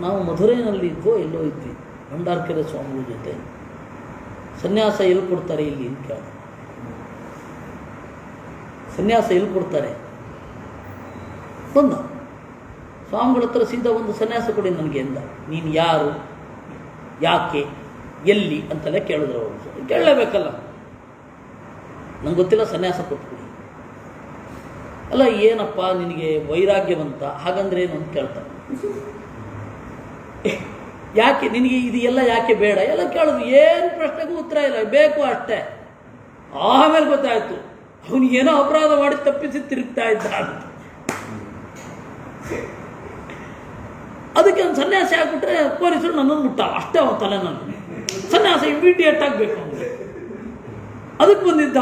ನಾವು ಮಧುರೈನಲ್ಲಿ ಎಲ್ಲೋ ಇದ್ವಿ, ಭಂಡಾರಕೆರೆ ಸ್ವಾಮಿಗಳ ಜೊತೆ. ಸನ್ಯಾಸ ಎಲ್ಲಿ ಕೊಡ್ತಾರೆ ಇಲ್ಲಿ ಅಂತ ಕೇಳ. ಸನ್ಯಾಸ ಎಲ್ಲಿ ಕೊಡ್ತಾರೆ? ಬಂದ ಸ್ವಾಮಿಗಳ ಹತ್ರ ಸೀದಾ ಒಂದು ಸನ್ಯಾಸ ಕೊಡಿ ನನಗೆ ಎಂದ. ನೀನು ಯಾರು, ಯಾಕೆ, ಎಲ್ಲಿ ಅಂತೆಲ್ಲ ಕೇಳಿದ್ರು ಅವರು. ಕೇಳಲೇಬೇಕಲ್ಲ, ನಂಗೆ ಗೊತ್ತಿಲ್ಲ, ಸನ್ಯಾಸ ಕೊಟ್ಬಿಡಿ. ಅಲ್ಲ, ಏನಪ್ಪ ನಿನಗೆ ವೈರಾಗ್ಯವಂತ, ಹಾಗಂದ್ರೆ ಏನು ಅಂತ ಕೇಳ್ತಾರೆ. ಯಾಕೆ ನಿನಗೆ ಇದು ಎಲ್ಲ ಯಾಕೆ ಬೇಡ ಎಲ್ಲ ಕೇಳಿದ್ರು. ಏನು ಪ್ರಶ್ನೆಗೂ ಉತ್ತರ ಇಲ್ಲ, ಬೇಕು ಅಷ್ಟೇ. ಆಮೇಲೆ ಗೊತ್ತಾಯ್ತು ಅವನಿಗೇನೋ ಅಪರಾಧ ಮಾಡಿ ತಪ್ಪಿಸಿ ತಿರುಗ್ತಾ ಇದ್ದ ಅಂತ. ಅದಕ್ಕೆ ಒಂದು ಸನ್ಯಾಸಿ ಹಾಕ್ಬಿಟ್ರೆ ಪೊಲೀಸರು ನನ್ನನ್ನು ಮುಟ್ಟಾವ ಅಷ್ಟೇ. ಅವನ ತಲೆ ನನ್ನ ಸನ್ಯಾಸ ಇಮಿಡಿಯೇಟ್ ಆಗಬೇಕು ಅವನಿಗೆ. ಅದಕ್ಕೆ ಬಂದಿದ್ದ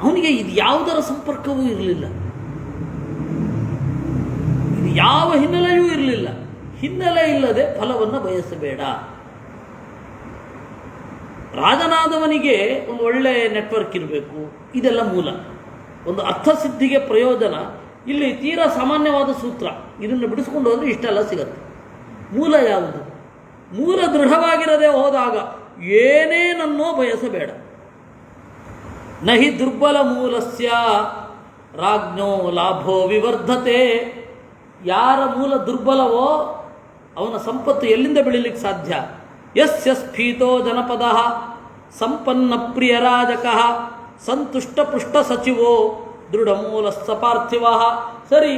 ಅವನಿಗೆ ಇದು ಯಾವುದರ ಸಂಪರ್ಕವೂ ಇರಲಿಲ್ಲ, ಇದು ಯಾವ ಹಿನ್ನೆಲೆಯೂ ಇರಲಿಲ್ಲ. ಹಿನ್ನೆಲೆ ಇಲ್ಲದೆ ಫಲವನ್ನು ಬಯಸಬೇಡ. ರಾಜನಾದವನಿಗೆ ಒಂದು ಒಳ್ಳೆಯ ನೆಟ್ವರ್ಕ್ ಇರಬೇಕು, ಇದೆಲ್ಲ ಮೂಲ. ಒಂದು ಅರ್ಥಸಿದ್ಧಿಗೆ ಪ್ರಯೋಜನ ಇಲ್ಲಿ ತೀರಾ ಸಾಮಾನ್ಯವಾದ ಸೂತ್ರ. ಇದನ್ನು ಬಿಡಿಸ್ಕೊಂಡು ಹೋದರೆ ಇಷ್ಟೆಲ್ಲ ಸಿಗತ್ತೆ. ಮೂಲ ಯಾವುದು? ಮೂಲ ದೃಢವಾಗಿರದೆ ಹೋದಾಗ ಏನೇನನ್ನೋ ಬಯಸಬೇಡ. ನಹಿ ದುರ್ಬಲ ಮೂಲಸ್ಯ ರಾಜ್ಞೋ ಲಾಭೋ ವಿವರ್ಧತೆ. ಯಾರ ಮೂಲ ದುರ್ಬಲವೋ ಅವನ ಸಂಪತ್ತು ಎಲ್ಲಿಂದ ಬೆಳೀಲಿಕ್ಕೆ ಸಾಧ್ಯ? ಯಸ್ಯ ಸ್ಫೀತೋ ಜನಪದ ಸಂಪನ್ನ ಪ್ರಿಯ ರಾಜಕ ಸಂತುಷ್ಟ ಪುಷ್ಟ ಸಚಿವೋ ದೃಢ ಮೂಲ ಪಾರ್ಥಿವ. ಸರಿ,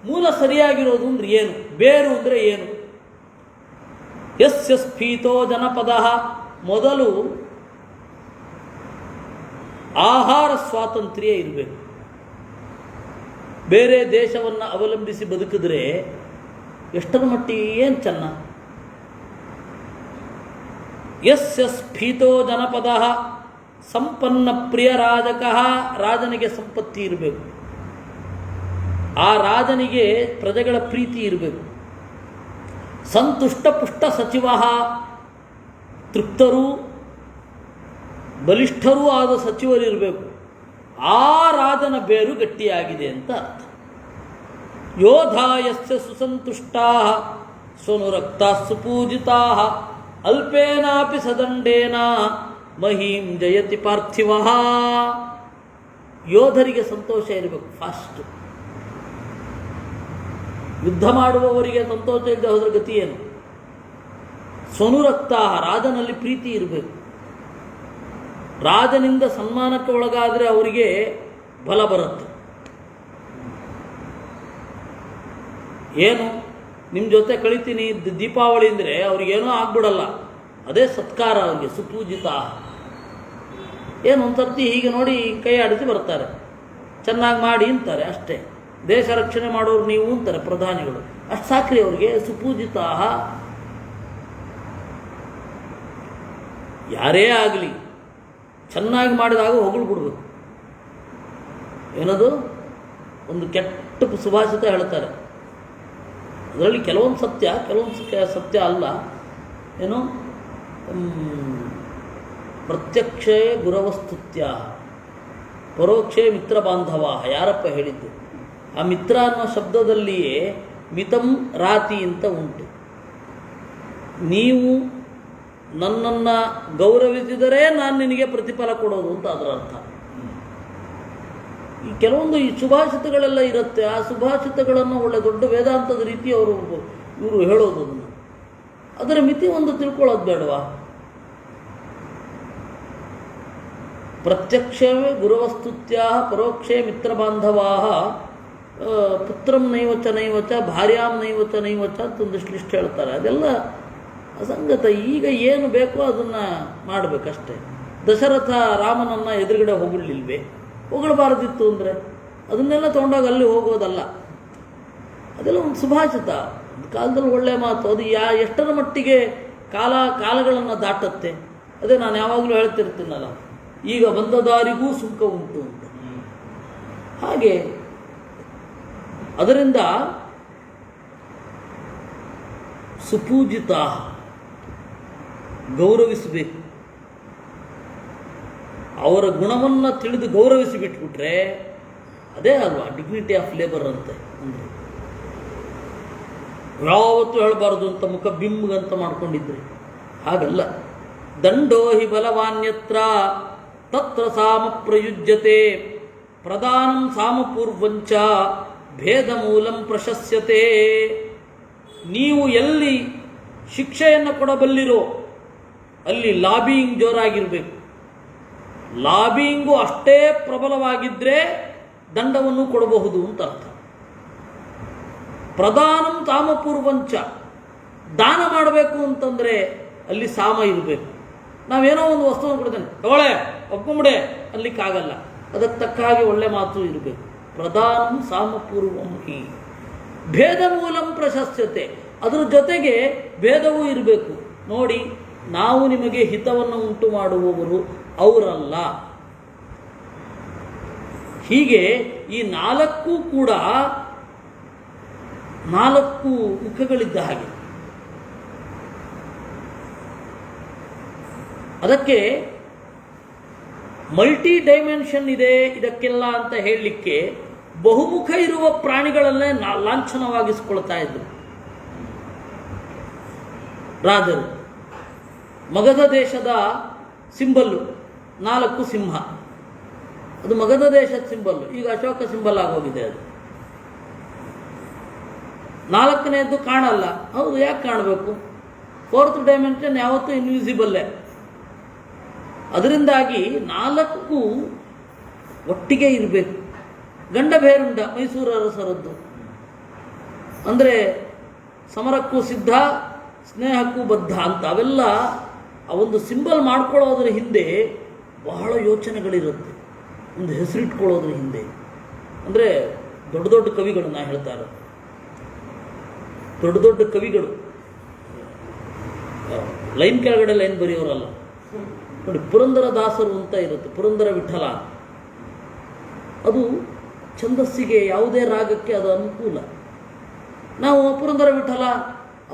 ಮೂಲ ಸರಿಯಾಗಿರೋದು ಅಂದ್ರೆ ಏನು? ಬೇರು ಅಂದರೆ ಏನು? ಯಸ್ಯ ಸ್ಫೀತೋ ಜನಪದ. ಮೊದಲು ಆಹಾರ ಸ್ವಾತಂತ್ರ್ಯ ಇರಬೇಕು. ಬೇರೆ ದೇಶವನ್ನು ಅವಲಂಬಿಸಿ ಬದುಕಿದ್ರೆ ಎಷ್ಟರ ಮಟ್ಟಿಗೆ ಏನು ಚೆನ್ನ. ಯಸ್ಯ ಸ್ಫೀತೋ ಜನಪದ ಸಂಪನ್ನ ಪ್ರಿಯ ರಾಜಕ. ರಾಜನಿಗೆ ಸಂಪತ್ತಿ ಇರಬೇಕು, ಆ ರಾಜನಿಗೆ ಪ್ರಜೆಗಳ ಪ್ರೀತಿ ಇರಬೇಕು. ಸಂತುಷ್ಟ ಪುಷ್ಟ ಸಚಿವ. ತೃಪ್ತರು ಬಲಿಷ್ಠರೂ ಆದ ಸಚಿವರಿರಬೇಕು. ಆ ರಾಜನ ಬೇರು ಗಟ್ಟಿಯಾಗಿದೆ ಅಂತ ಅರ್ಥ. ಯೋಧಾಯಸ್ಯ ಸುಸಂತುಷ್ಟಾ ಸ್ವನುರಕ್ತಾ ಸುಪೂಜಿತಾ ಅಲ್ಪೇನಾಪಿ ಸದಂಡೇನ ಮಹೀಂ ಜಯತಿ ಪಾರ್ಥಿವ. ಯೋಧರಿಗೆ ಸಂತೋಷ ಇರಬೇಕು, ಫಾಸ್ಟ್. ಯುದ್ಧ ಮಾಡುವವರಿಗೆ ಸಂತೋಷ ಇಲ್ಲದೆ ಹೋದ್ರ ಗತಿ ಏನು? ಸ್ವನುರಕ್ತಾ, ರಾಜನಲ್ಲಿ ಪ್ರೀತಿ ಇರಬೇಕು. ರಾಜನಿಂದ ಸನ್ಮಾನಕ್ಕೆ ಒಳಗಾದರೆ ಅವರಿಗೆ ಬಲ ಬರುತ್ತೆ. ಏನು ನಿಮ್ಮ ಜೊತೆ ಕಳಿತೀನಿ ದೀಪಾವಳಿ ಅಂದರೆ ಅವ್ರಿಗೇನೋ ಆಗ್ಬಿಡಲ್ಲ, ಅದೇ ಸತ್ಕಾರ ಅವರಿಗೆ. ಸುಪೂಜಿತ ಏನು ಒಂದ್ಸರ್ತಿ ಹೀಗೆ ನೋಡಿ ಕೈ ಆಡಿಸಿ ಬರ್ತಾರೆ, ಚೆನ್ನಾಗಿ ಮಾಡಿ ಅಂತಾರೆ ಅಷ್ಟೇ. ದೇಶ ರಕ್ಷಣೆ ಮಾಡೋರು ನೀವು ಅಂತಾರೆ ಪ್ರಧಾನಿಗಳು, ಅಷ್ಟು ಸಾಕ್ರಿ ಅವ್ರಿಗೆ. ಸುಪೂಜಿತ, ಯಾರೇ ಆಗಲಿ ಚೆನ್ನಾಗಿ ಮಾಡಿದಾಗ ಹೊಗಳ್ಬಿಡ್ಬೇಕು. ಏನದು ಒಂದು ಕೆಟ್ಟ ಸುಭಾಷಿತ ಹೇಳ್ತಾರೆ, ಅದರಲ್ಲಿ ಕೆಲವೊಂದು ಸತ್ಯ, ಕೆಲವೊಂದು ಸತ್ಯ ಅಲ್ಲ. ಏನು ಪ್ರತ್ಯಕ್ಷೇ ಗುರವಸ್ತುತ್ಯ ಪರೋಕ್ಷೇ ಮಿತ್ರ ಬಾಂಧವ. ಯಾರಪ್ಪ ಹೇಳಿದ್ದು? ಆ ಮಿತ್ರ ಅನ್ನೋ ಶಬ್ದದಲ್ಲಿಯೇ ಮಿತಂ ರಾತಿ ಅಂತ ಉಂಟು. ನೀವು ನನ್ನನ್ನು ಗೌರವಿಸಿದರೆ ನಾನು ನಿನಗೆ ಪ್ರತಿಫಲ ಕೊಡೋದು ಅಂತ ಅದರ ಅರ್ಥ. ಈ ಕೆಲವೊಂದು ಈ ಸುಭಾಷಿತಗಳೆಲ್ಲ ಇರುತ್ತೆ, ಆ ಸುಭಾಷಿತಗಳನ್ನು ಒಳ್ಳೆ ದೊಡ್ಡ ವೇದಾಂತದ ರೀತಿ ಇವರು ಹೇಳೋದು. ಅದನ್ನು ಅದರ ಮಿತಿ ಒಂದು ತಿಳ್ಕೊಳ್ಳೋದು ಬೇಡವಾ? ಪ್ರತ್ಯಕ್ಷೇ ಗುರುವಸ್ತುತ್ಯ ಪರೋಕ್ಷೇ ಮಿತ್ರ ಬಾಂಧವಾ ಪುತ್ರಂ ನೈವಚ ನೈವಚ ಭಾರ್ಯಾಂ ನೈವಚ ನೈವಚ ಅಂತ ಒಂದಿಷ್ಟು ಲಿಸ್ಟ್ ಹೇಳ್ತಾರೆ. ಅದೆಲ್ಲ ಅಸಂಗತ. ಈಗ ಏನು ಬೇಕೋ ಅದನ್ನು ಮಾಡಬೇಕಷ್ಟೇ. ದಶರಥ ರಾಮನನ್ನು ಎದುರುಗಡೆ ಹೊಗಳಿಲ್ವೇ? ಹೊಗಳಬಾರದಿತ್ತು ಅಂದರೆ ಅದನ್ನೆಲ್ಲ ತೊಗೊಂಡಾಗ ಅಲ್ಲಿ ಹೋಗೋದಲ್ಲ. ಅದೆಲ್ಲ ಒಂದು ಸುಭಾಷಿತ, ಒಂದು ಕಾಲದಲ್ಲಿ ಒಳ್ಳೆಯ ಮಾತು. ಅದು ಎಷ್ಟರ ಮಟ್ಟಿಗೆ ಕಾಲಗಳನ್ನು ದಾಟತ್ತೆ. ಅದೇ ನಾನು ಯಾವಾಗಲೂ ಹೇಳ್ತಿರ್ತೀನಲ್ಲ, ಈಗ ಬಂದ ದಾರಿಗೂ ಸುಂಕ ಉಂಟು ಅಂತ. ಹಾಗೆ ಅದರಿಂದ ಸುಪೂಜಿತ, ಗೌರವಿಸಬೇಕು. ಅವರ ಗುಣವನ್ನು ತಿಳಿದು ಗೌರವಿಸಿಬಿಟ್ಬಿಟ್ರೆ ಅದೇ ಅಲ್ವಾ ಡಿಗ್ನಿಟಿ ಆಫ್ ಲೇಬರ್ ಅಂತೆ. ಅಂದರೆ ಯಾವತ್ತೂ ಹೇಳಬಾರ್ದು ಅಂತ ಮುಖ ಬಿಂಬಗಂತ ಮಾಡ್ಕೊಂಡಿದ್ರಿ, ಹಾಗಲ್ಲ. ದಂಡೋ ಹಿ ಬಲವಾನ್ಯತ್ರ ತತ್ರ ಸಾಮ ಪ್ರಯುಜ್ಯತೆ ಪ್ರಧಾನಂ ಸಾಮಪೂರ್ವಂಚ ಭೇದ ಮೂಲಂ ಪ್ರಶಸ್ಯತೆ. ನೀವು ಎಲ್ಲಿ ಶಿಕ್ಷೆಯನ್ನು ಕೊಡಬಲ್ಲಿರೋ ಅಲ್ಲಿ ಲಾಬಿಯಿಂಗ್ ಜೋರಾಗಿರಬೇಕು. ಲಾಬಿಯಿಂಗು ಅಷ್ಟೇ ಪ್ರಬಲವಾಗಿದ್ದರೆ ದಂಡವನ್ನು ಕೊಡಬಹುದು ಅಂತ ಅರ್ಥ. ಪ್ರಧಾನಂ ಸಾಮಪೂರ್ವಂಚ, ದಾನ ಮಾಡಬೇಕು ಅಂತಂದರೆ ಅಲ್ಲಿ ಸಾಮ ಇರಬೇಕು. ನಾವೇನೋ ಒಂದು ವಸ್ತುವನ್ನು ಕೊಡ್ತೇನೆ, ತಗೊಳ್ಳೆ ಒಪ್ಕೊಂಬಿಡೆ ಅಲ್ಲಿಕ್ಕಾಗಲ್ಲ. ಅದಕ್ಕೆ ತಕ್ಕ ಹಾಗೆ ಒಳ್ಳೆ ಮಾತು ಇರಬೇಕು. ಪ್ರಧಾನಂ ಸಾಮಪೂರ್ವಂ ಹಿ ಭೇದ ಮೂಲಂ ಪ್ರಶಸ್ಯತೆ, ಅದರ ಜೊತೆಗೆ ಭೇದವೂ ಇರಬೇಕು. ನೋಡಿ, ನಾವು ನಿಮಗೆ ಹಿತವನ್ನು ಉಂಟು ಮಾಡುವವರು ಅವರಲ್ಲ. ಹೀಗೆ ಈ ನಾಲ್ಕು ಕೂಡ ನಾಲ್ಕು ಮುಖಗಳಿದ್ದ ಹಾಗೆ. ಅದಕ್ಕೆ ಮಲ್ಟಿ ಡೈಮೆನ್ಷನ್ ಇದೆ ಇದಕ್ಕೆಲ್ಲ ಅಂತ ಹೇಳಲಿಕ್ಕೆ ಬಹುಮುಖ ಇರುವ ಪ್ರಾಣಿಗಳನ್ನೇ ಲಾಂಛನವಾಗಿಸ್ಕೊಳ್ತಾ ಇದ್ರು ರಾಜರು. ಮಗಧ ದೇಶದ ಸಿಂಬಲ್ಲು 4 ಸಿಂಹ, ಅದು ಮಗಧ ದೇಶದ ಸಿಂಬಲ್ಲು. ಈಗ ಅಶೋಕ ಸಿಂಬಲ್ ಆಗೋಗಿದೆ. ಅದು 4ನೇದ್ದು ಕಾಣಲ್ಲ. ಹೌದು, ಯಾಕೆ ಕಾಣಬೇಕು? 4th ಡೈಮೆನ್ಷನ್ ಯಾವತ್ತೂ ಇನ್ವಿಸಿಬಲ್ಲೇ. ಅದರಿಂದಾಗಿ 4 ಒಟ್ಟಿಗೆ ಇರಬೇಕು. ಗಂಡ ಬೇರುಂಡ ಮೈಸೂರು ಅರಸರದ್ದು ಅಂದರೆ ಸಮರಕ್ಕೂ ಸಿದ್ಧ, ಸ್ನೇಹಕ್ಕೂ ಬದ್ಧ ಅಂತ ಅವೆಲ್ಲ ಆ ಒಂದು ಸಿಂಬಲ್ ಮಾಡ್ಕೊಳ್ಳೋದ್ರ ಹಿಂದೆ ಬಹಳ ಯೋಚನೆಗಳಿರುತ್ತೆ. ಒಂದು ಹೆಸರಿಟ್ಕೊಳ್ಳೋದ್ರ ಹಿಂದೆ ಅಂದರೆ ದೊಡ್ಡ ದೊಡ್ಡ ಕವಿಗಳು, ನಾ ಹೇಳ್ತಾ ಇರೋದು ದೊಡ್ಡ ದೊಡ್ಡ ಕವಿಗಳು ಲೈನ್ ಕೆಳಗಡೆ ಲೈನ್ ಬರೆಯೋರಲ್ಲ. ನೋಡಿ, ಪುರಂದರ ದಾಸರು ಅಂತ ಇರುತ್ತೆ, ಪುರಂದರ ವಿಠಲ. ಅದು ಛಂದಸ್ಸಿಗೆ ಯಾವುದೇ ರಾಗಕ್ಕೆ ಅದು ಅನುಕೂಲ. ನಾವು ಪುರಂದರ ವಿಠಲ,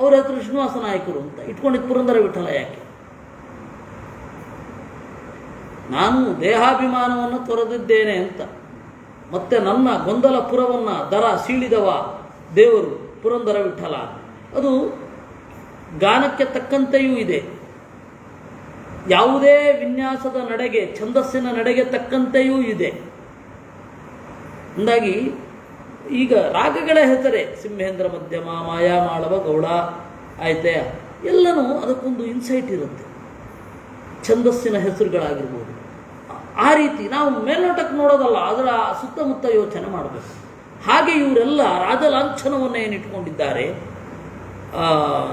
ಅವ್ರ ಹೆಸರು ಶ್ರೀನಿವಾಸ ನಾಯಕರು ಅಂತ ಇಟ್ಕೊಂಡಿದ್ದು ಪುರಂದರ ವಿಠಲ ಯಾಕೆ? ನಾನು ದೇಹಾಭಿಮಾನವನ್ನು ತೊರೆದಿದ್ದೇನೆ ಅಂತ. ಮತ್ತೆ ನನ್ನ ಗೊಂದಲ ಪುರವನ್ನು ದರ ಸೀಳಿದವ ದೇವರು ಪುರಂದರ ವಿಠಲ. ಅದು ಗಾನಕ್ಕೆ ತಕ್ಕಂತೆಯೂ ಇದೆ. ಯಾವುದೇ ವಿನ್ಯಾಸದ ನಡೆಗೆ, ಛಂದಸ್ಸಿನ ನಡೆಗೆ ತಕ್ಕಂತೆಯೂ ಇದೆ. ಅಂದಾಗಿ ಈಗ ರಾಗಗಳ ಹೆಸರೇ ಸಿಂಹೇಂದ್ರ ಮಧ್ಯಮ, ಮಾಯಾಮಾಳವ, ಗೌಳ ಆಯ್ತೆ, ಎಲ್ಲನೂ ಅದಕ್ಕೊಂದು ಇನ್ಸೈಟ್ ಇರುತ್ತೆ. ಛಂದಸ್ಸಿನ ಹೆಸರುಗಳಾಗಿರ್ಬೋದು. ಆ ರೀತಿ ನಾವು ಮೇಲ್ನೋಟಕ್ಕೆ ನೋಡೋದಲ್ಲ, ಅದರ ಸುತ್ತಮುತ್ತ ಯೋಚನೆ ಮಾಡಬೇಕು. ಹಾಗೆ ಇವರೆಲ್ಲ ರಾಜಲಾಂಛನವನ್ನು ಏನಿಟ್ಕೊಂಡಿದ್ದಾರೆ,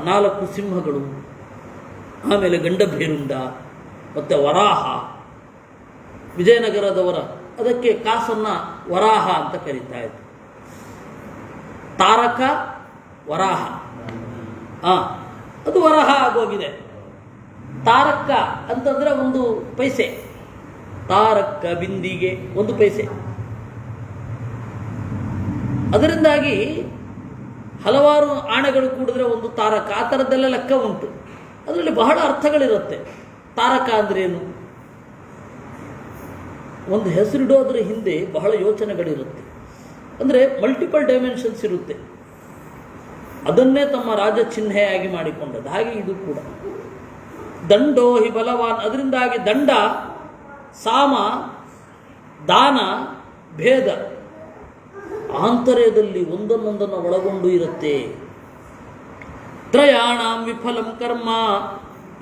4 ಸಿಂಹಗಳು, ಆಮೇಲೆ ಗಂಡಭೇರುಂಡ ಮತ್ತು ವರಾಹ. ವಿಜಯನಗರದವರ ಅದಕ್ಕೆ ಕಾಸನ್ನು ವರಾಹ ಅಂತ ಕರೀತಾ ಇದ್ರು. ತಾರಕ ವರಾಹ, ಅದು ವರಾಹ ಆಗೋಗಿದೆ. ತಾರಕ ಅಂತಂದರೆ 1 ಪೈಸೆ, ತಾರಕ ಬಿಂದಿಗೆ 1 ಪೈಸೆ. ಅದರಿಂದಾಗಿ ಹಲವಾರು ಆಣೆಗಳು ಕೂಡಿದ್ರೆ 1 ತಾರಕ, ಆ ಥರದ್ದೆಲ್ಲ ಲೆಕ್ಕ ಉಂಟು. ಅದರಲ್ಲಿ ಬಹಳ ಅರ್ಥಗಳಿರುತ್ತೆ. ತಾರಕ ಅಂದ್ರೇನು? ಒಂದು ಹೆಸರಿಡೋದ್ರ ಹಿಂದೆ ಬಹಳ ಯೋಚನೆಗಳಿರುತ್ತೆ. ಅಂದರೆ ಮಲ್ಟಿಪಲ್ ಡೈಮೆನ್ಷನ್ಸ್ ಇರುತ್ತೆ. ಅದನ್ನೇ ತಮ್ಮ ರಾಜ ಚಿಹ್ನೆಯಾಗಿ ಮಾಡಿಕೊಂಡದ್ದು. ಹಾಗೆ ಇದು ಕೂಡ ದಂಡೋ ಹಿ ಬಲವಾನ್. ಅದರಿಂದಾಗಿ ದಂಡ, ಸಾಮ, ದಾನ, ಭೇದ ಆಂತರ್ಯದಲ್ಲಿ ಒಂದನ್ನೊಂದನ್ನು ಒಳಗೊಂಡು ಇರುತ್ತೆ. ತ್ರಯಾಣಾಂ ವಿಫಲಂ ಕರ್ಮ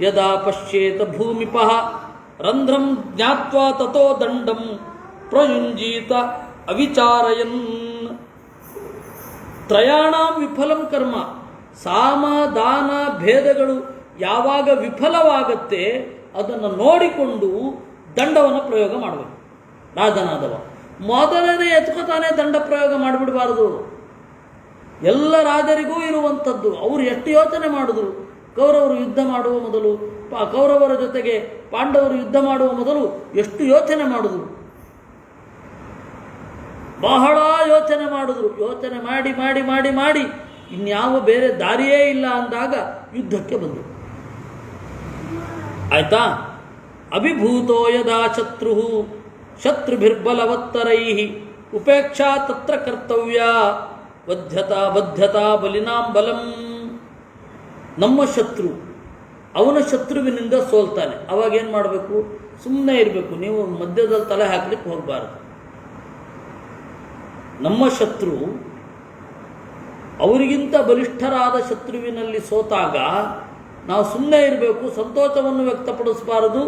ಯದಾ ಪಶ್ಯೇತ ಭೂಮಿಪಃ ರಂಧ್ರಂ ಜ್ಞಾತ್ವಾ ತಥೋ ದಂಡಂ ಪ್ರಯುಂಜೀತ ಅವಿಚಾರಯನ್. ತ್ರಯಾಣಾಂ ವಿಫಲಂ ಕರ್ಮ, ಸಾಮ, ದಾನ, ಭೇದಗಳು ಯಾವಾಗ ವಿಫಲವಾಗತ್ತೆ ಅದನ್ನು ನೋಡಿಕೊಂಡು ದಂಡವನ್ನು ಪ್ರಯೋಗ ಮಾಡಬೇಕು. ರಾಜನಾದವ ಮೊದಲನೇ ಎತ್ಕೊತಾನೆ ದಂಡ ಪ್ರಯೋಗ ಮಾಡಿಬಿಡಬಾರದು. ಎಲ್ಲ ರಾಜರಿಗೂ ಇರುವಂಥದ್ದು. ಅವರು ಎಷ್ಟು ಯೋಚನೆ ಮಾಡಿದ್ರು. ಕೌರವರು ಯುದ್ಧ ಮಾಡುವ ಮೊದಲು, ಕೌರವರ ಜೊತೆಗೆ ಪಾಂಡವರು ಯುದ್ಧ ಮಾಡುವ ಮೊದಲು ಎಷ್ಟು ಯೋಚನೆ ಮಾಡಿದ್ರು. ಬಹಳ ಯೋಚನೆ ಮಾಡಿದ್ರು. ಯೋಚನೆ ಮಾಡಿ ಮಾಡಿ ಮಾಡಿ ಮಾಡಿ ಇನ್ಯಾವ ಬೇರೆ ದಾರಿಯೇ ಇಲ್ಲ ಅಂದಾಗ ಯುದ್ಧಕ್ಕೆ ಬಂದರು. ಆಯ್ತಾ? ಅಭಿಭೂತೋ ಯದಾ ಶತ್ರು ಶತ್ರುಭಿರ್ಬಲವತ್ತರೈ ಉಪೇಕ್ಷಾ ತತ್ರ ಕರ್ತವ್ಯ ಬದ್ಧತಾ ಬಲಿನಾಂ ಬಲಂ. ನಮ್ಮ ಶತ್ರು ಅವನ ಶತ್ರುವಿನಿಂದ ಸೋಲ್ತಾನೆ. ಅವಾಗೇನು ಮಾಡಬೇಕು? ಸುಮ್ಮನೆ ಇರಬೇಕು. ನೀವು ಮಧ್ಯದಲ್ಲಿ ತಲೆ ಹಾಕ್ಲಿಕ್ಕೆ ಹೋಗಬಾರದು. ನಮ್ಮ ಶತ್ರು ಅವರಿಗಿಂತ ಬಲಿಷ್ಠರಾದ ಶತ್ರುವಿನಲ್ಲಿ ಸೋತಾಗ ನಾವು ಸುಮ್ಮನೆ ಇರಬೇಕು. ಸಂತೋಷವನ್ನು ವ್ಯಕ್ತಪಡಿಸಬಾರದು,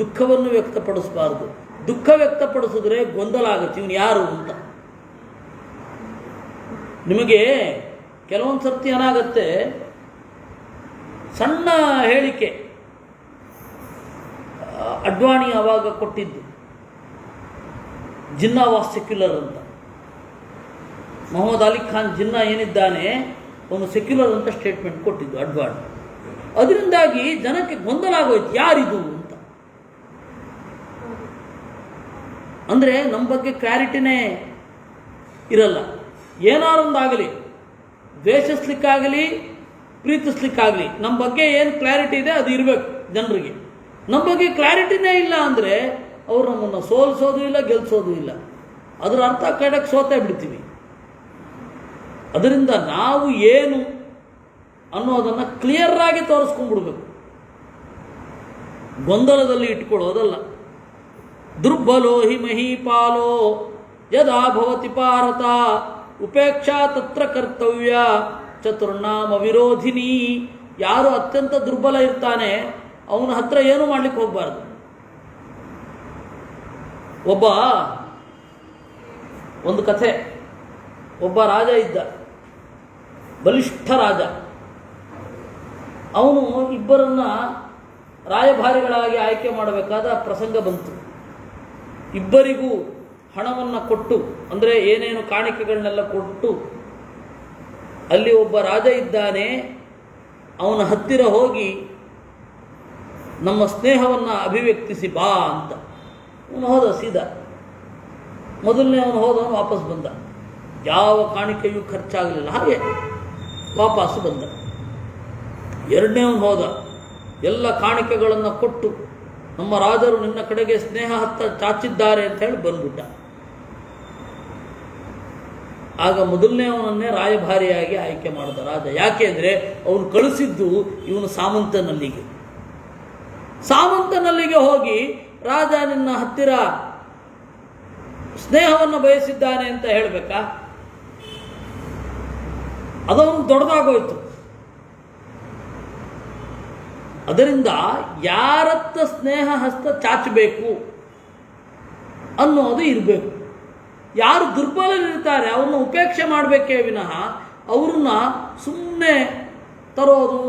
ದುಃಖವನ್ನು ವ್ಯಕ್ತಪಡಿಸಬಾರದು. ದುಃಖ ವ್ಯಕ್ತಪಡಿಸಿದ್ರೆ ಗೊಂದಲ ಆಗುತ್ತೆ, ಇವನು ಯಾರು ಅಂತ. ನಿಮಗೆ ಕೆಲವೊಂದು ಸರ್ತಿ ಏನಾಗತ್ತೆ, ಸಣ್ಣ ಹೇಳಿಕೆ ಅಡ್ವಾಣಿ ಆವಾಗ ಕೊಟ್ಟಿದ್ದು, ಜಿನ್ನಾ ವಾಸ್ ಸೆಕ್ಯುಲರ್ ಅಂತ. ಮೊಹಮ್ಮದ್ ಅಲಿ ಖಾನ್ ಜಿನ್ನಾ ಏನಿದ್ದಾನೆ ಒಂದು ಸೆಕ್ಯುಲರ್ ಅಂತ ಸ್ಟೇಟ್ಮೆಂಟ್ ಕೊಟ್ಟಿದ್ದು ಅಡ್ವಾಣಿ. ಅದರಿಂದಾಗಿ ಜನಕ್ಕೆ ಗೊಂದಲ ಆಗೋಯ್ತು, ಯಾರಿದು ಅಂತ. ಅಂದರೆ ನಮ್ಮ ಬಗ್ಗೆ ಕ್ಲಾರಿಟಿನೇ ಇರಲ್ಲ. ಏನಾರೊಂದಾಗಲಿ, ದ್ವೇಷಿಸ್ಲಿಕ್ಕಾಗಲಿ ಪ್ರೀತಿಸ್ಲಿಕ್ಕಾಗಲಿ ನಮ್ಮ ಬಗ್ಗೆ ಏನು ಕ್ಲಾರಿಟಿ ಇದೆ ಅದು ಇರಬೇಕು ಜನರಿಗೆ. ನಮ್ಮ ಬಗ್ಗೆ ಕ್ಲಾರಿಟಿನೇ ಇಲ್ಲ ಅಂದರೆ ಅವರು ನಮ್ಮನ್ನು ಸೋಲಿಸೋದು ಇಲ್ಲ, ಗೆಲ್ಲಿಸೋದು ಇಲ್ಲ. ಅದರ ಅರ್ಥ ಕಡೆಗೆ ಸೋತೇ ಬಿಡ್ತೀವಿ. ಅದರಿಂದ ನಾವು ಏನು ಅನ್ನೋದನ್ನು ಕ್ಲಿಯರಾಗಿ ತೋರಿಸ್ಕೊಂಡ್ಬಿಡ್ಬೇಕು, ಗೊಂದಲದಲ್ಲಿ ಇಟ್ಕೊಳ್ಳೋದಲ್ಲ. ದುರ್ಬಲೋ ಹಿ ಮಹೀಪಾಲೋ ಯದಾ ಭವತಿ ಪಾರತ ಉಪೇಕ್ಷಾ ತತ್ರ ಕರ್ತವ್ಯ ಚತುರ್ನಾಮ ವಿರೋಧಿನಿ. ಯಾರು ಅತ್ಯಂತ ದುರ್ಬಲ ಇರ್ತಾನೆ ಅವನ ಹತ್ರ ಏನು ಮಾಡ್ಲಿಕ್ಕೆ ಹೋಗಬಾರ್ದು. ಒಂದು ಕಥೆ, ಒಬ್ಬ ರಾಜ ಇದ್ದ, ಬಲಿಷ್ಠ ರಾಜ. ಅವನು ಇಬ್ಬರನ್ನ ರಾಯಭಾರಿಗಳಾಗಿ ಆಯ್ಕೆ ಮಾಡಬೇಕಾದ ಪ್ರಸಂಗ ಬಂತು. ಇಬ್ಬರಿಗೂ ಹಣವನ್ನು ಕೊಟ್ಟು, ಅಂದರೆ ಏನೇನು ಕಾಣಿಕೆಗಳನ್ನೆಲ್ಲ ಕೊಟ್ಟು, ಅಲ್ಲಿ ಒಬ್ಬ ರಾಜ ಇದ್ದಾನೆ, ಅವನ ಹತ್ತಿರ ಹೋಗಿ ನಮ್ಮ ಸ್ನೇಹವನ್ನು ಅಭಿವ್ಯಕ್ತಿಸಿ ಬಾ ಅಂತ. ಅವನು ಹೋದ ಸೀದಾ. ಮೊದಲನೇ ಅವನು ಹೋದವನು ವಾಪಸ್ ಬಂದ, ಯಾವ ಕಾಣಿಕೆಯೂ ಖರ್ಚಾಗಲಿಲ್ಲ, ಹಾಗೆ ವಾಪಸ್ಸು ಬಂದ. ಎರಡನೇ ಅವನು ಹೋದ, ಎಲ್ಲ ಕಾಣಿಕೆಗಳನ್ನು ಕೊಟ್ಟು ನಮ್ಮ ರಾಜರು ನಿನ್ನ ಕಡೆಗೆ ಸ್ನೇಹ ಹತ್ತ ಚಾಚಿದ್ದಾರೆ ಅಂತ ಹೇಳಿ ಬಂದ್ಬಿಟ್ಟ. ಆಗ ಮೊದಲನೇವನನ್ನೇ ರಾಯಭಾರಿಯಾಗಿ ಆಯ್ಕೆ ಮಾಡಿದ ರಾಜ. ಯಾಕೆ ಅಂದರೆ ಅವನು ಕಳಿಸಿದ್ದು ಇವನು ಸಾಮಂತನಲ್ಲಿಗೆ. ಸಾಮಂತನಲ್ಲಿಗೆ ಹೋಗಿ ರಾಜ ನಿನ್ನ ಹತ್ತಿರ ಸ್ನೇಹವನ್ನು ಬಯಸಿದ್ದಾನೆ ಅಂತ ಹೇಳಬೇಕಾ? ಅದೊಂದು ದೊಡ್ಡದಾಗೋಯ್ತು. ಅದರಿಂದ ಯಾರತ್ತ ಸ್ನೇಹ ಹಸ್ತ ಚಾಚಬೇಕು ಅನ್ನೋದು ಇರಬೇಕು. ಯಾರು ದುರ್ಬಲರಿರ್ತಾರೆ ಅವ್ರನ್ನ ಉಪೇಕ್ಷೆ ಮಾಡಬೇಕೇ ವಿನಃ ಅವ್ರನ್ನ ಸುಮ್ಮನೆ ತರೋದು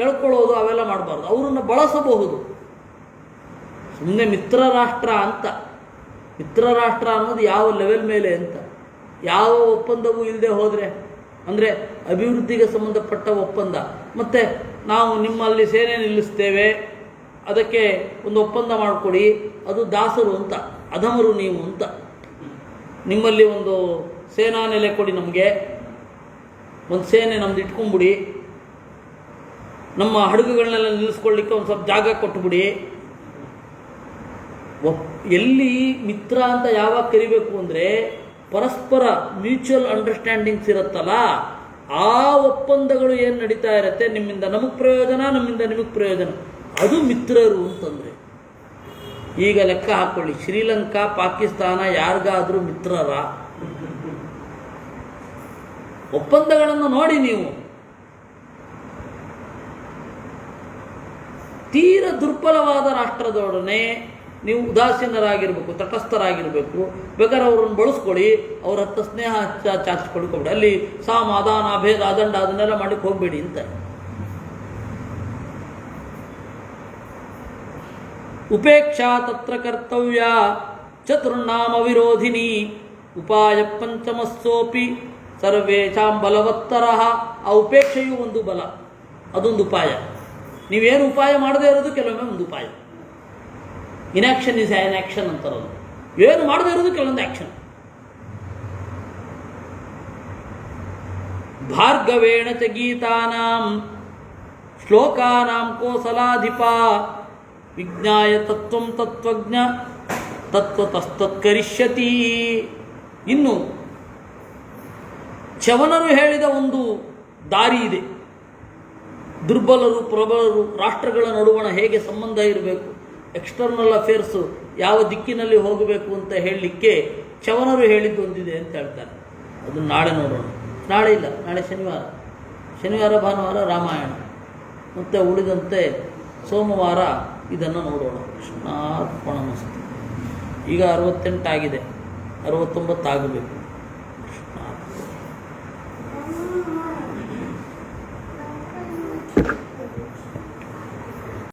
ಎಳ್ಕೊಳ್ಳೋದು ಅವೆಲ್ಲ ಮಾಡಬಾರ್ದು. ಅವರನ್ನು ಬಳಸಬಹುದು. ಸುಮ್ಮನೆ ಮಿತ್ರ ರಾಷ್ಟ್ರ ಅಂತ, ಮಿತ್ರ ರಾಷ್ಟ್ರ ಅನ್ನೋದು ಯಾವ ಲೆವೆಲ್ ಮೇಲೆ ಅಂತ, ಯಾವ ಒಪ್ಪಂದವೂ ಇಲ್ಲದೆ ಹೋದರೆ, ಅಂದರೆ ಅಭಿವೃದ್ಧಿಗೆ ಸಂಬಂಧಪಟ್ಟ ಒಪ್ಪಂದ, ಮತ್ತು ನಾವು ನಿಮ್ಮಲ್ಲಿ ಸೇನೆ ನಿಲ್ಲಿಸ್ತೇವೆ, ಅದಕ್ಕೆ ಒಂದು ಒಪ್ಪಂದ ಮಾಡಿಕೊಡಿ, ಅದು ದಾಸರು ಅಂತ, ಅಧಮರು ನೀವು ಅಂತ, ನಿಮ್ಮಲ್ಲಿ ಒಂದು ಸೇನಾ ನೆಲೆ ಕೊಡಿ, ನಮಗೆ ಒಂದು ಸೇನೆ ನಮ್ದು ಇಟ್ಕೊಂಡ್ಬಿಡಿ, ನಮ್ಮ ಹಡಗುಗಳನ್ನೆಲ್ಲ ನಿಲ್ಲಿಸ್ಕೊಳ್ಳಿಕ್ಕೆ ಒಂದು ಸ್ವಲ್ಪ ಜಾಗ ಕೊಟ್ಟುಬಿಡಿ. ಎಲ್ಲಿ ಮಿತ್ರ ಅಂತ ಯಾವಾಗ ಕರಿಬೇಕು ಅಂದರೆ ಪರಸ್ಪರ ಮ್ಯೂಚುವಲ್ ಅಂಡರ್ಸ್ಟ್ಯಾಂಡಿಂಗ್ಸ್ ಇರುತ್ತಲ್ಲ, ಆ ಒಪ್ಪಂದಗಳು ಏನು ನಡೀತಾ ಇರುತ್ತೆ, ನಿಮ್ಮಿಂದ ನಮಗೆ ಪ್ರಯೋಜನ, ನಮ್ಮಿಂದ ನಿಮಗೆ ಪ್ರಯೋಜನ, ಅದು ಮಿತ್ರರು ಅಂತಂದರೆ. ಈಗ ಲೆಕ್ಕ ಹಾಕ್ಕೊಳ್ಳಿ, ಶ್ರೀಲಂಕಾ ಪಾಕಿಸ್ತಾನ ಯಾರಿಗಾದರೂ ಮಿತ್ರರ? ಒಪ್ಪಂದಗಳನ್ನು ನೋಡಿ ನೀವು. ತೀರ ದುರ್ಬಲವಾದ ರಾಷ್ಟ್ರದೊಡನೆ ನೀವು ಉದಾಸೀನರಾಗಿರಬೇಕು, ತಟಸ್ಥರಾಗಿರಬೇಕು. ಬೇಕಾದ್ರೆ ಅವ್ರನ್ನ ಬಳಸ್ಕೊಳ್ಳಿ, ಅವ್ರ ಹತ್ತ ಸ್ನೇಹ ಚಾಚಿಸ್ಕೊಳ್ಕೊಬೇಡಿ. ಅಲ್ಲಿ ಸಾಮ ಅದಾನ ಭೇದ ಅದಂಡ ಅದನ್ನೆಲ್ಲ ಮಾಡಲಿಕ್ಕೆ ಹೋಗಬೇಡಿ ಅಂತ. ಉಪೇಕ್ಷಾ ತತ್ರ ಕರ್ತವ್ಯ ಚತುರ್ನಾಮ ವಿರೋಧಿನಿ ಉಪಾಯ ಪಂಚಮಸ್ಸೋಪಿ ಸರ್ವೇಷಾಂ ಬಲವತ್ತರ. ಆ ಉಪೇಕ್ಷೆಯು ಒಂದು ಬಲ, ಅದೊಂದು ಉಪಾಯ. ನೀವೇನು ಉಪಾಯ ಮಾಡದೇ ಇರೋದು ಕೆಲವೊಮ್ಮೆ ಒಂದು ಉಪಾಯ. ಇನ್ಯಾಕ್ಷನ್ ಇಸ್ ಆ್ಯನ್ ಆ್ಯಕ್ಷನ್ ಅಂತಾರದು. ಏನು ಮಾಡದೇ ಇರೋದು ಕೆಲವೊಂದು ಆ್ಯಕ್ಷನ್. ಭಾರ್ಗವೇಣ ಚ ಗೀತಾನಾಂ ಶ್ಲೋಕಾನಾಂ ಕೋಸಲಾಧಿಪ ವಿಜ್ಞಾಯ ತತ್ವಂ ತತ್ವಜ್ಞ ತತ್ವತಸ್ತತ್ಕರಿಷ್ಯತಿ. ಇನ್ನು ಚವನರು ಹೇಳಿದ ಒಂದು ದಾರಿ ಇದೆ. ದುರ್ಬಲರು ಪ್ರಬಲರು ರಾಷ್ಟ್ರಗಳ ನಡುವಣ ಹೇಗೆ ಸಂಬಂಧ ಇರಬೇಕು, ಎಕ್ಸ್ಟರ್ನಲ್ ಅಫೇರ್ಸು ಯಾವ ದಿಕ್ಕಿನಲ್ಲಿ ಹೋಗಬೇಕು ಅಂತ ಹೇಳಲಿಕ್ಕೆ ಚವನರು ಹೇಳಿದ್ದು ಒಂದಿದೆ ಅಂತ ಹೇಳ್ತಾರೆ. ಅದನ್ನು ನಾಳೆ ನೋಡೋಣ. ನಾಳೆ ಇಲ್ಲ, ನಾಳೆ ಶನಿವಾರ ಭಾನುವಾರ ರಾಮಾಯಣ, ಮತ್ತು ಉಳಿದಂತೆ ಸೋಮವಾರ ಇದನ್ನು ನೋಡೋಣ. ಕೃಷ್ಣಾರ್ಪಣಮಸ್ತು. ಈಗ 68 ಆಗಿದೆ, 69 ಆಗಬೇಕು. ಕೃಷ್ಣ